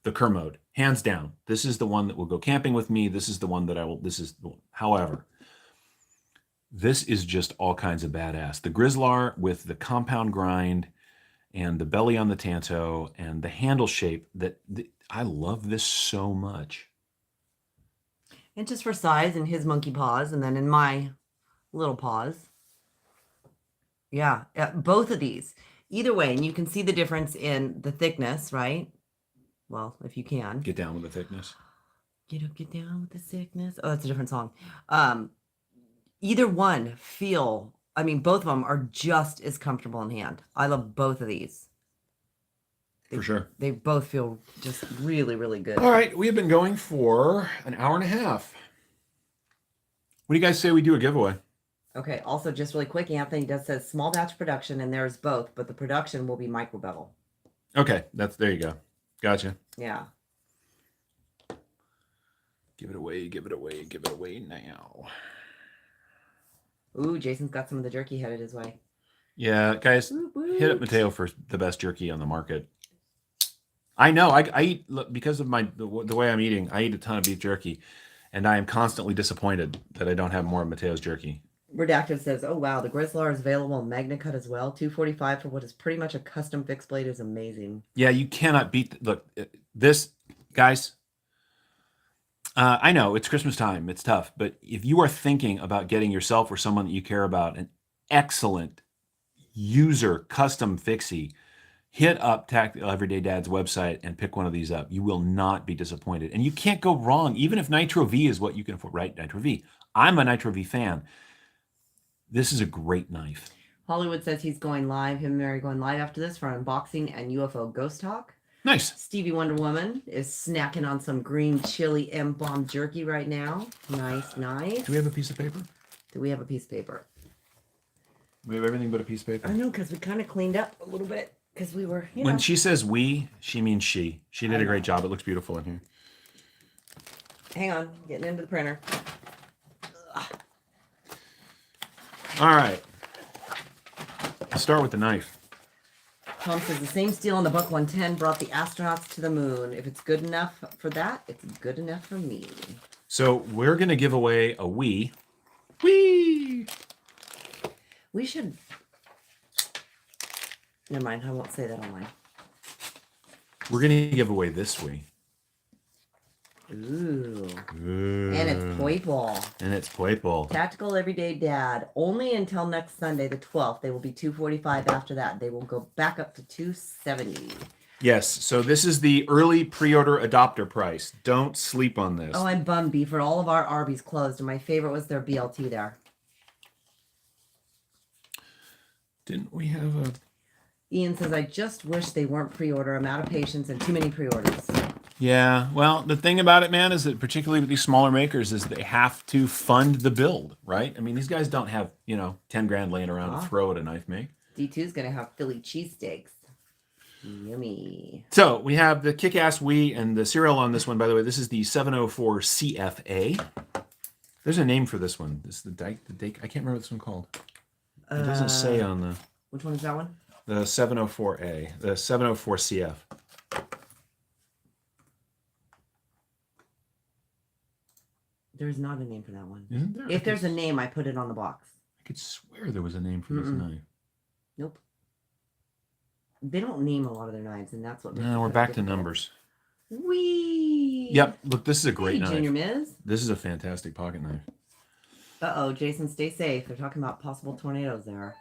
The Kermode, hands down. This is the one that will go camping with me. This is the one that I will. However, this is just all kinds of badass. The Grizzlar with the compound grind and the belly on the Tanto and the handle shape. I love this so much. And just for size, in his monkey paws, and then in my little paws. Yeah, both of these. Either way, and you can see the difference in the thickness, right? Well, if you can. Get down with the thickness. Get down with the thickness. Oh, that's a different song. Either one both of them are just as comfortable in hand. I love both of these. For sure. They both feel just really, really good. All right. We have been going for an hour and a half. What do you guys say we do a giveaway? Okay. Also, just really quick, Anthony does says small batch production, and there's both, but the production will be micro bevel. Okay. There you go. Gotcha. Yeah. Give it away now. Ooh, Jason's got some of the jerky headed his way. Yeah, guys, hit up Mateo for the best jerky on the market. I know. I eat, look, because of the way I'm eating. I eat a ton of beef jerky, and I am constantly disappointed that I don't have more of Mateo's jerky. Redacted says, "Oh wow, the Grizzlar is available in Magna Cut as well. $245 for what is pretty much a custom fixed blade is amazing." Yeah, you cannot beat. Look, this, guys. I know it's Christmas time. It's tough, but if you are thinking about getting yourself or someone that you care about an excellent user custom fixie, hit up Tactical Everyday Dad's website and pick one of these up. You will not be disappointed. And you can't go wrong, even if Nitro V is what you can afford, right? Nitro V. I'm a Nitro V fan. This is a great knife. Hollywood says he's going live. Him and Mary going live after this for unboxing and UFO ghost talk. Nice. Stevie Wonder Woman is snacking on some green chili M-bomb jerky right now. Nice. Do we have a piece of paper? Do we have a piece of paper? We have everything but a piece of paper. I know, because we kind of cleaned up a little bit. Because we were, When she says we, she means she. She did a great job. It looks beautiful in here. Hang on, getting into the printer. All right. Let's start with the knife. Tom says the same steel on the Buck 110 brought the astronauts to the moon. If it's good enough for that, it's good enough for me. So we're going to give away a Wii. Wii! We should... Never mind, I won't say that online. We're going to give away this Wii. Ooh. Ooh. And it's purple. And it's purple. Tactical Everyday Dad. Only until next Sunday, the 12th. They will be $245 after that. They will go back up to $270. Yes, so this is the early pre-order adopter price. Don't sleep on this. Oh, I'm bummed, Beaver. All of our Arby's closed, and my favorite was their BLT there. Didn't we have a... Ian says, I just wish they weren't pre-order. I'm out of patience and too many pre-orders. Yeah, well, the thing about it, man, is that particularly with these smaller makers is they have to fund the build, right? I mean, these guys don't have, 10 grand laying around to throw at a knife make. D2's going to have Philly cheesesteaks. Yummy. So we have the kick-ass Wii, and the serial on this one, by the way, this is the 704 CFA. There's a name for this one. This is the Dike. I can't remember what this one called. It doesn't say on the... Which one is that one? The 704A, the 704 CF. There's not a name for that one. Isn't there? If there's a name, I put it on the box. I could swear there was a name for this knife. Nope. They don't name a lot of their knives, and that's what makes No, it we're so back to difficult. numbers. Whee! Yep, look, this is a great knife. Junior Miz. This is a fantastic pocket knife. Uh-oh, Jason, stay safe. They're talking about possible tornadoes there.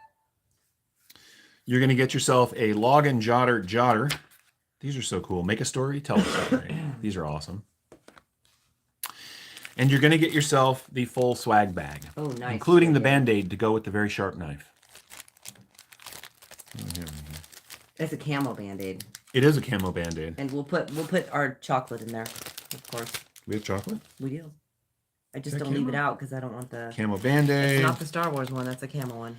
You're going to get yourself a log and jotter. These are so cool. Make a story, tell a story. These are awesome. And you're going to get yourself the full swag bag. Oh, nice. Including the Band-Aid to go with the very sharp knife. It's a camo Band-Aid. It is a camo Band-Aid. And we'll put our chocolate in there, of course. We have chocolate? We do. I just Is that don't leave camo? it out because I don't want the... Camo It's Band-Aid. not the Star Wars one. That's a camo one.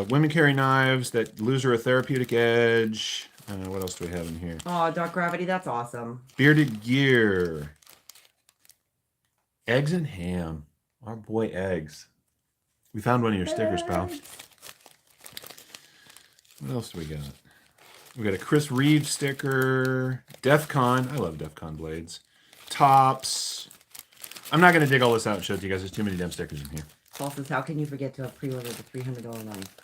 Women carry knives that lose her a therapeutic edge. What else do we have in here? Oh, Dark Gravity. That's awesome. Bearded gear. Eggs and ham. Our boy Eggs. We found one of your stickers, pal. What else do we got? We got a Chris Reeves sticker. DEF CON. I love DEF CON blades. Tops. I'm not going to dig all this out and show it to you guys. There's too many damn stickers in here. Paul says, how can you forget to have pre-ordered the $300 knife?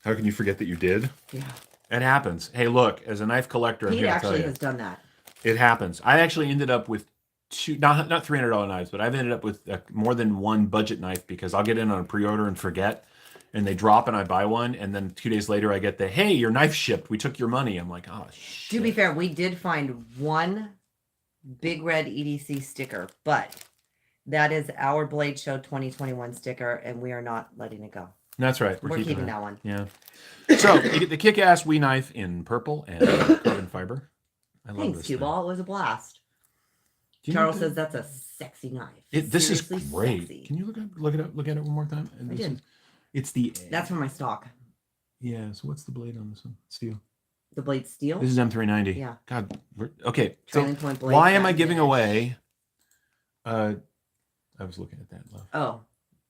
How can you forget that you did? Yeah. It happens. Hey, look, as a knife collector, I'm Pete here to tell actually you. has done that. It happens. I actually ended up with two, not $300 knives, but I've ended up with more than one budget knife because I'll get in on a pre-order and forget, and they drop and I buy one, and then 2 days later I get the, hey, your knife shipped. We took your money. I'm like, oh, shit. To be fair, we did find one big red EDC sticker, but that is our Blade Show 2021 sticker, and we are not letting it go. That's right. We're keeping that one. Yeah. So you get the kick-ass Wii knife in purple and carbon fiber. I love Thanks, this Cue thing. Ball. It was a blast. Do you know Charles says that's a sexy knife. this is Seriously great. sexy. Can you look at it one more time? And I this did. It's the... That's from my stock. Yeah, so what's the blade on this one? Steel. The blade steel. This is M390. Yeah. God. Okay. So Trailing point blade. why am I satin giving finish. away... I was looking at that, love. Oh,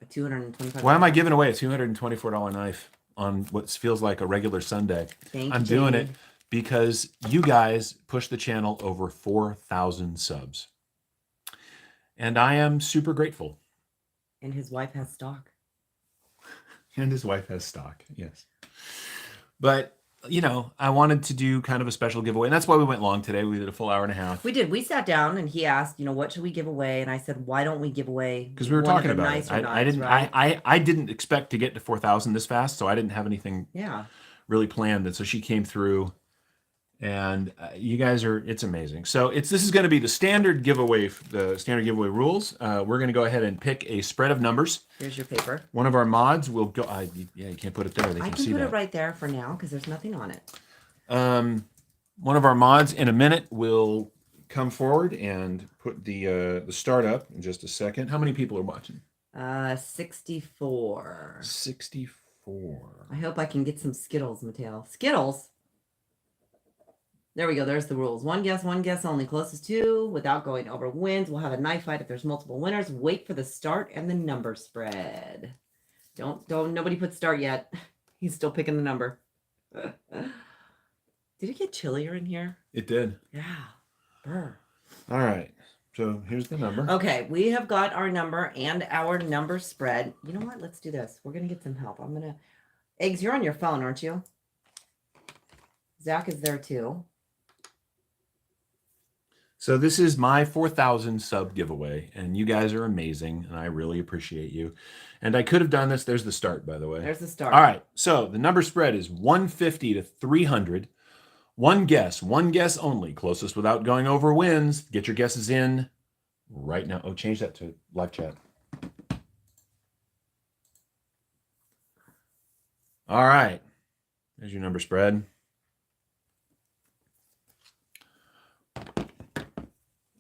a $225. Why am I giving away a $224 knife on what feels like a regular Sunday? Thank you, I'm doing it Jamie. because you guys pushed the channel over 4,000 subs. And I am super grateful. And his wife has stock. And his wife has stock, yes. But, I wanted to do kind of a special giveaway. And that's why we went long today. We did a full hour and a half. We did. We sat down and he asked, what should we give away? And I said, why don't we give away? Because we were one of talking the about it. nicer I knives, didn't right? I didn't expect to get to 4,000 this fast, so I didn't have anything Yeah. really planned. And so she came through, and you guys it's amazing. So this is going to be the standard giveaway rules. We're going to go ahead and pick a spread of numbers. Here's your paper. One of our mods will go. Yeah, you can't put it there. They I can can see put that. it right there for now because there's nothing on it. One of our mods in a minute will come forward and put the start up in just a second. How many people are watching? 64. 64. I hope I can get some Skittles, Mateo. Skittles? There we go. There's the rules. One guess only. Closest to without going over wins. We'll have a knife fight if there's multiple winners. Wait for the start and the number spread. Don't nobody put start yet. He's still picking the number. Did it get chillier in here? It did. Yeah. Brr. All right. So here's the number. Okay, we have got our number and our number spread. You know what? Let's do this. We're going to get some help. Eggs, you're on your phone, aren't you? Zach is there too. So this is my 4,000 sub giveaway, and you guys are amazing, and I really appreciate you. And I could have done this. There's the start, by the way. There's the start. All right. So the number spread is 150 to 300. One guess only. Closest without going over wins. Get your guesses in right now. Oh, change that to live chat. All right. There's your number spread.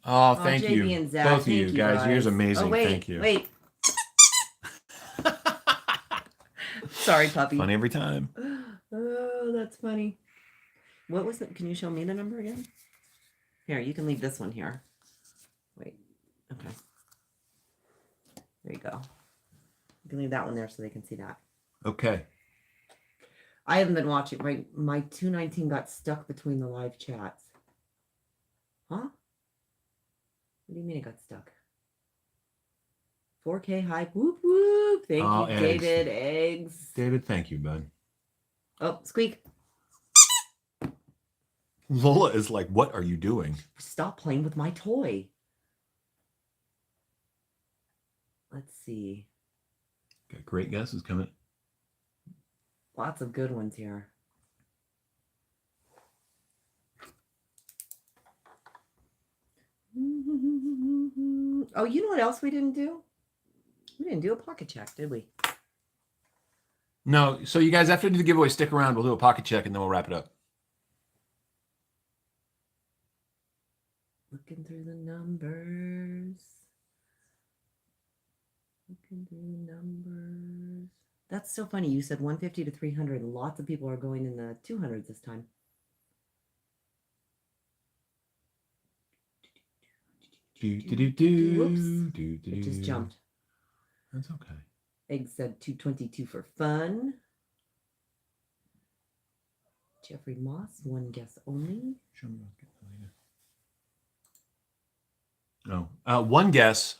Oh, thank JB you. and Zach, Both of you thank you guys. guys. Yours amazing. Oh, wait, thank you. Wait. Sorry, puppy. Funny every time. Oh, that's funny. What was it? Can you show me the number again? Here, you can leave this one here. Wait. Okay. There you go. You can leave that one there so they can see that. Okay. I haven't been watching. My 219 got stuck between the live chats. Huh? What do you mean it got stuck? 4K hype. Whoop, whoop. Thank you, eggs. David. Eggs. David, thank you, bud. Oh, squeak. Lola is like, what are you doing? Stop playing with my toy. Let's see. Got great guesses coming. Lots of good ones here. Oh, you know what else we didn't do? We didn't do a pocket check, did we? No. So you guys, after the giveaway, stick around. We'll do a pocket check and then we'll wrap it up. Looking through the numbers. Looking through the numbers. That's so funny. You said 150 to 300. Lots of people are going in the 200s this time. Whoops. It just jumped. That's okay. Egg said 222 for fun. Jeffrey Moss, one guess only. Show me what's getting later. Oh, one guess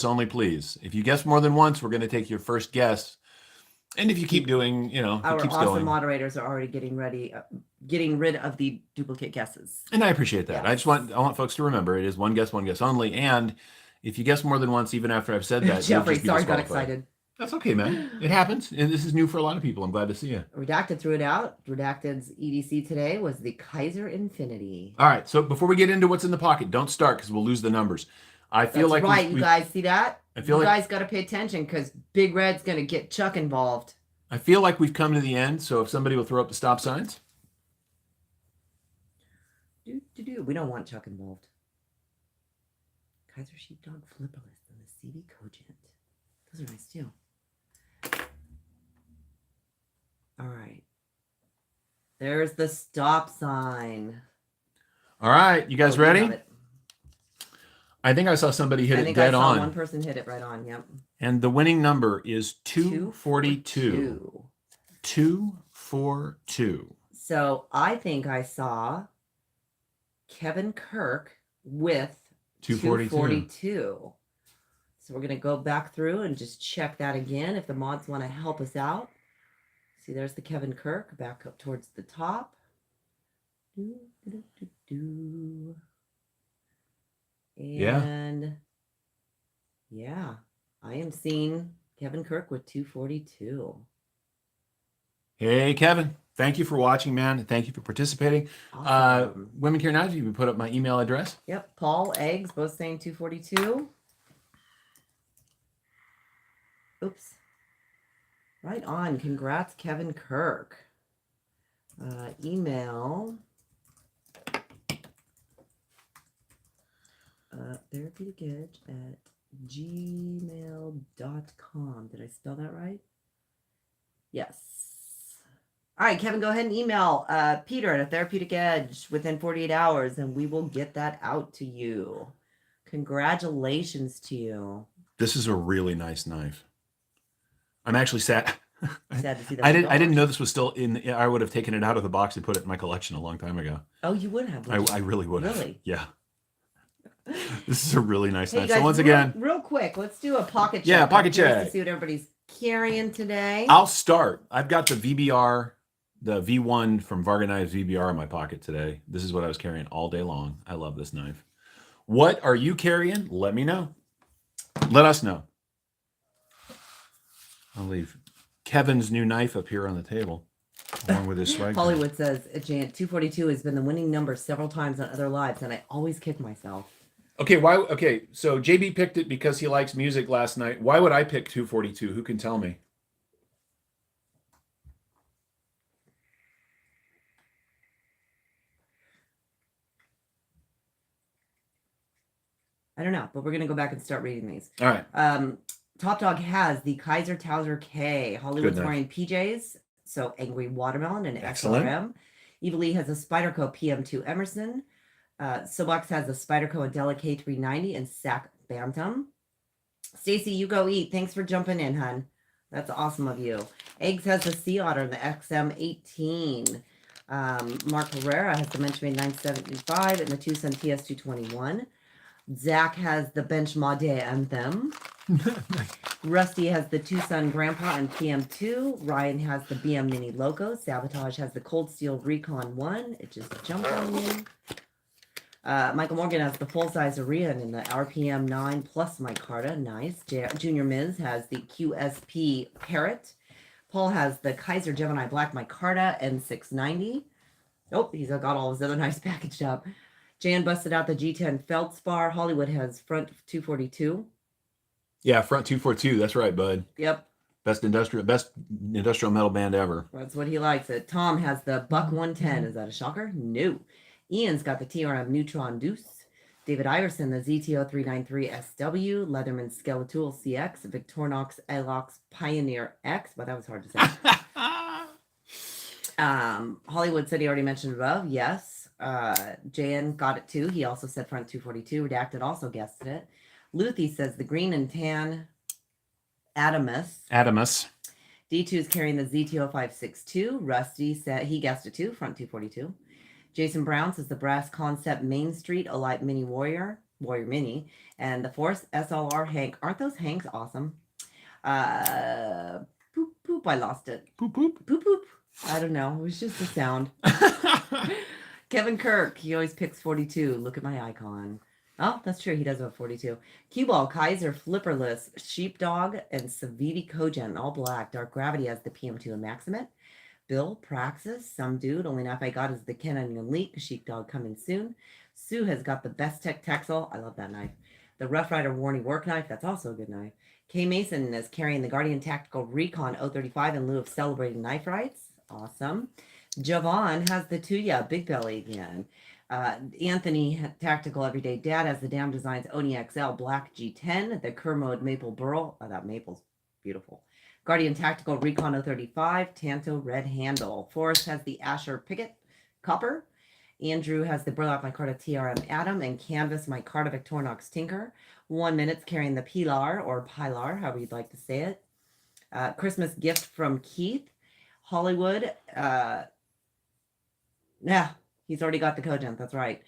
only, please. If you guess more than once, we're going to take your first guess. And if you keep doing, if Our it keeps awesome going. moderators are already getting rid of the duplicate guesses. And I appreciate that. Yes. I want folks to remember it is one guess only. And if you guess more than once, even after I've said that, Jeffrey, sorry, got excited. That's okay, man. It happens. And this is new for a lot of people. I'm glad to see you. Redacted threw it out. Redacted's EDC today was the Kaiser Infinity. All right. So before we get into what's in the pocket, don't start because we'll lose the numbers. I feel That's like right. You guys see that? I feel you like guys got to pay attention because Big Red's going to get Chuck involved. I feel like we've come to the end. So if somebody will throw up the stop signs. We don't want Chuck involved. Kaiser Sheepdog Flipperless and the CD Cogent. Those are nice too. All right. There's the stop sign. All right. You guys ready? It. I think I saw somebody hit it dead I saw on. One person hit it right on. Yep. And the winning number is 242. 242. So I think I saw Kevin Kirk with 242. So we're going to go back through and just check that again. If the mods want to help us out. See, there's the Kevin Kirk back up towards the top. And yeah, I am seeing Kevin Kirk with 242. Hey, Kevin. Thank you for watching, man. Thank you for participating. Awesome. Women Care Now, you can put up my email address. Yep. Paul, Eggs, both saying 242. Oops. Right on. Congrats, Kevin Kirk. Email. Therapeuticedge at gmail.com. Did I spell that right? Yes. All right, Kevin, go ahead and email Peter at A Therapeutic Edge within 48 hours, and we will get that out to you. Congratulations to you. This is a really nice knife. I'm actually sad. Sad to see that. I didn't know this was still in. I would have taken it out of the box and put it in my collection a long time ago. Oh, you would have. I really would have. Really? Yeah. This is a really nice Hey knife. guys, So once again, real quick, let's do a pocket check. Yeah, pocket I'm curious check. to see what everybody's carrying today. I'll start. I've got the VBR, the V1 from Varga Knives VBR in my pocket today. This is what I was carrying all day long. I love this knife. What are you carrying? Let me know. Let us know. I'll leave Kevin's new knife up here on the table, along with his swag. Hollywood says, Jan, 242 has been the winning number several times on other lives, and I always kick myself. Okay, why? Okay, so JB picked it because he likes music last night. Why would I pick 242? Who can tell me? I don't know, but we're going to go back and start reading these. All right. Top Dog has the Kaiser Towser K. Hollywood's Good wearing PJs, so Angry Watermelon and Excellent. XRM. Evil Lee has a Spyderco PM2 Emerson. Sobox has a Spyderco Adela K390 and SAC Bantam. Stacy, you go eat. Thanks for jumping in, hun. That's awesome of you. Eggs has the Sea Otter and the XM18. Mark Herrera has the Menchmade 975 and the Tucson TS221. Zach has the Benchmade Anthem. Rusty has the Tucson Grandpa and PM2. Ryan has the BM Mini Loco. Sabotage has the Cold Steel Recon 1. It just jumped on me. Michael Morgan has the full-size Orion in the RPM 9 plus micarta. Nice. Junior Miz has the QSP Parrot. Paul has the Kaiser Gemini Black micarta N690. Oh, he's got all his other nice packaged up. Jan busted out the G10 Feldspar. Hollywood has front 242. Yeah, front 242. That's right, bud. Yep. Best industrial metal band ever. That's what he likes. It. Tom has the Buck 110. Is that a shocker? No. Ian's got the TRM Neutron Deuce. David Iverson, the ZTO 393SW. Leatherman Skeletool CX. Victorinox Elox Pioneer X. But that was hard to say. Hollywood said he already mentioned above. Yes. Jan got it too. He also said front 242. Redacted also guessed it. Luthi says the green and tan Adamus. D2 is carrying the ZTO 562. Rusty said he guessed it too. Front 242. Jason Brown says the Brass Concept Main Street Elite Mini Warrior Mini, and the Force SLR Hank. Aren't those Hanks awesome? Poop poop. I lost it. Poop poop. Poop poop. I don't know. It was just a sound. Kevin Kirk. He always picks 42. Look at my icon. Oh, that's true. He does have 42. Cue Ball, Kaiser, Flipperless, Sheepdog, and Saviti Cogen, all black. Dark Gravity has the PM2 and Maximate. Bill, Praxis, some dude. Only knife I got is the Canon Elite. Sheepdog coming soon. Sue has got the Best Tech Texel. I love that knife. The Rough Rider Warning Work Knife. That's also a good knife. K Mason is carrying the Guardian Tactical Recon 035 in lieu of celebrating knife rights. Awesome. Javon has the Tuya Big Belly again. Anthony Tactical Everyday Dad has the Damn Designs Oni XL Black G10. The Kermode Maple Burl. Oh, that maple's beautiful. Guardian Tactical Recon 035, Tanto Red Handle. Forrest has the Asher Pickett Copper. Andrew has the Burlap Micarta TRM Atom and Canvas Micarta Victorinox Tinker. 1 minute's carrying the Pilar or Pilar, however you'd like to say it. Christmas gift from Keith. Hollywood. Yeah, he's already got the Cogent. That's right.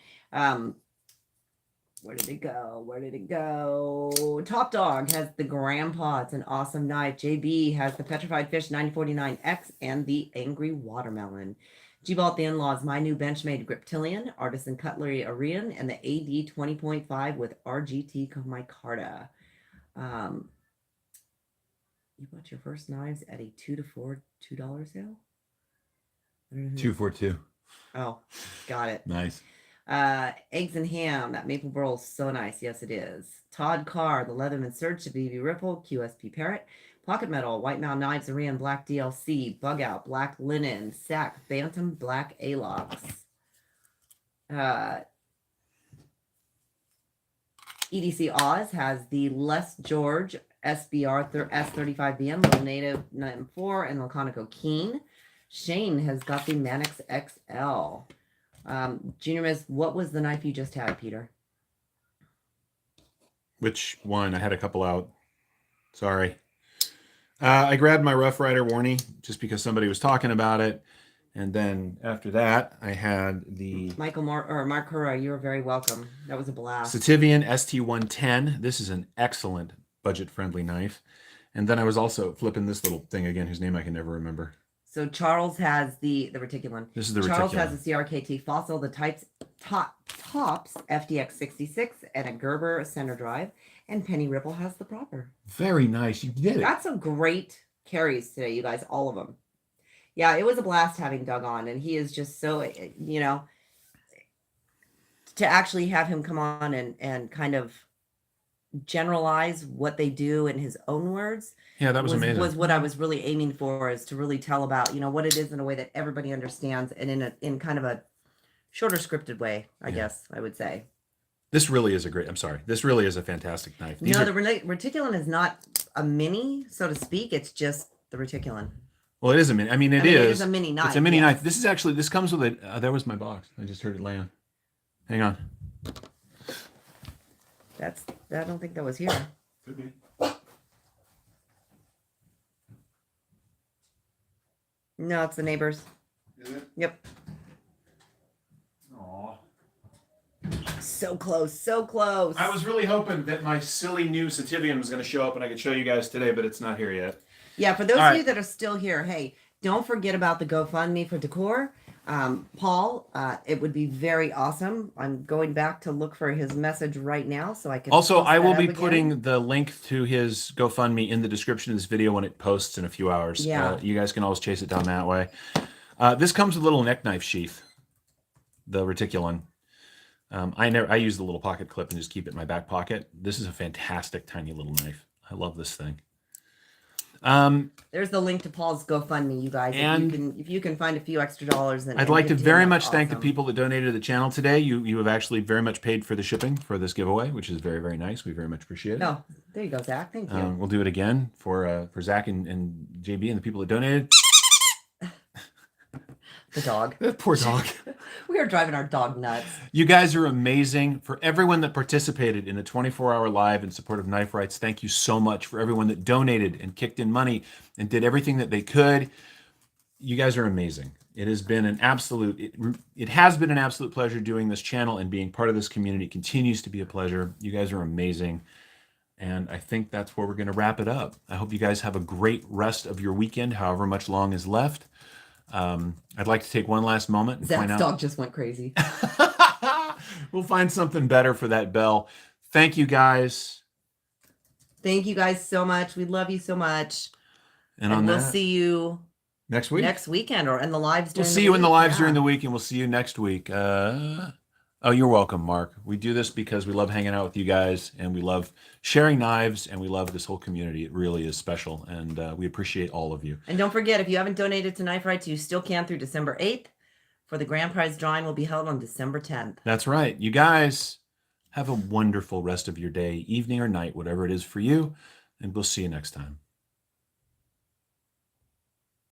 Where did it go? Where did it go? Top Dog has the Grandpa. It's an awesome knife. JB has the Petrified Fish 949X and the Angry Watermelon. G-Vault the In-Laws, my new Benchmade Griptilian, Artisan Cutlery Orion, and the AD 20.5 with RGT micarta. You bought your first knives at a $2 sale? 242. Oh, got it. Nice. Eggs and Ham, that maple burl is so nice. Yes, it is. Todd Carr, the Leatherman Surge to BB Ripple, QSP Parrot, Pocket Metal, White Mountain Knives, Orion, Black DLC, Bug Out, Black Linen, Sac, Bantam, Black Alox. EDC Oz has the Les George SBR S35BM, Little Native 94, and Laconico Keen. Shane has got the Manix XL. Junior Miss, what was the knife you just had, Peter? Which one? I had a couple out. Sorry. I grabbed my Rough Rider Warnie just because somebody was talking about it. And then after that, I had the Mark Hura, you're very welcome. That was a blast. Sativian ST110. This is an excellent budget-friendly knife. And then I was also flipping this little thing again, whose name I can never remember. So Charles has the Reticulon. This is the Charles Reticulon. has a CRKT Fossil, the Tops FDX 66, and a Gerber center drive. And Penny Ripple has the proper. Very nice. You did it. Got some great carries today, you guys, all of them. Yeah, it was a blast having Doug on, and he is just so, you know, to actually have him come on and kind of generalize what they do in his own words. Yeah, that was amazing. Was what I was really aiming for, is to really tell about, you know, what it is in a way that everybody understands, and in kind of a shorter scripted way, I guess I would say. This really is this really is a fantastic knife. The Reticulon is not a mini, so to speak. It's just the Reticulon. Well, it is a mini. I mean, it is a mini knife. It's a mini knife. This comes with a, there was my box. I just heard it land. Hang on. I don't think that was here. Could be. No, it's the neighbors. Is it? Yep. Aw. So close, so close. I was really hoping that my silly new Sativian was going to show up and I could show you guys today, but it's not here yet. Yeah, for those of you that are still here, hey, don't forget about the GoFundMe for Decor. Paul, it would be very awesome. I'm going back to look for his message right now so I can. Also, I will be putting the link to his GoFundMe in the description of this video when it posts in a few hours. Yeah. You guys can always chase it down that way. This comes with a little neck knife sheath, the Reticulon. I use the little pocket clip and just keep it in my back pocket. This is a fantastic tiny little knife. I love this thing. There's the link to Paul's GoFundMe, you guys. And if you can find a few extra dollars, I'd like to very much thank the people that donated to the channel today. You have actually very much paid for the shipping for this giveaway, which is very, very nice. We very much appreciate it. Oh, there you go, Zach. Thank you. We'll do it again for Zach and JB and the people that donated. The dog. That poor dog. We are driving our dog nuts. You guys are amazing. For everyone that participated in the 24-hour live in support of Knife Rights, thank you so much. For everyone that donated and kicked in money and did everything that they could, you guys are amazing. It has been an absolute pleasure doing this channel, and being part of this community continues to be a pleasure. You guys are amazing. And I think that's where we're going to wrap it up. I hope you guys have a great rest of your weekend, however much long is left. I'd like to take one last moment and Zach's dog just went crazy. We'll find something better for that bell. Thank you guys. Thank you guys so much. We love you so much. And we'll see you next week. Next weekend, or in the lives during We'll see you in the lives during the week, and we'll see you next week. Oh, you're welcome, Mark. We do this because we love hanging out with you guys, and we love sharing knives, and we love this whole community. It really is special, and we appreciate all of you. And don't forget, if you haven't donated to Knife Rights, you still can through December 8th. For the grand prize drawing will be held on December 10th. That's right. You guys have a wonderful rest of your day, evening or night, whatever it is for you, and we'll see you next time.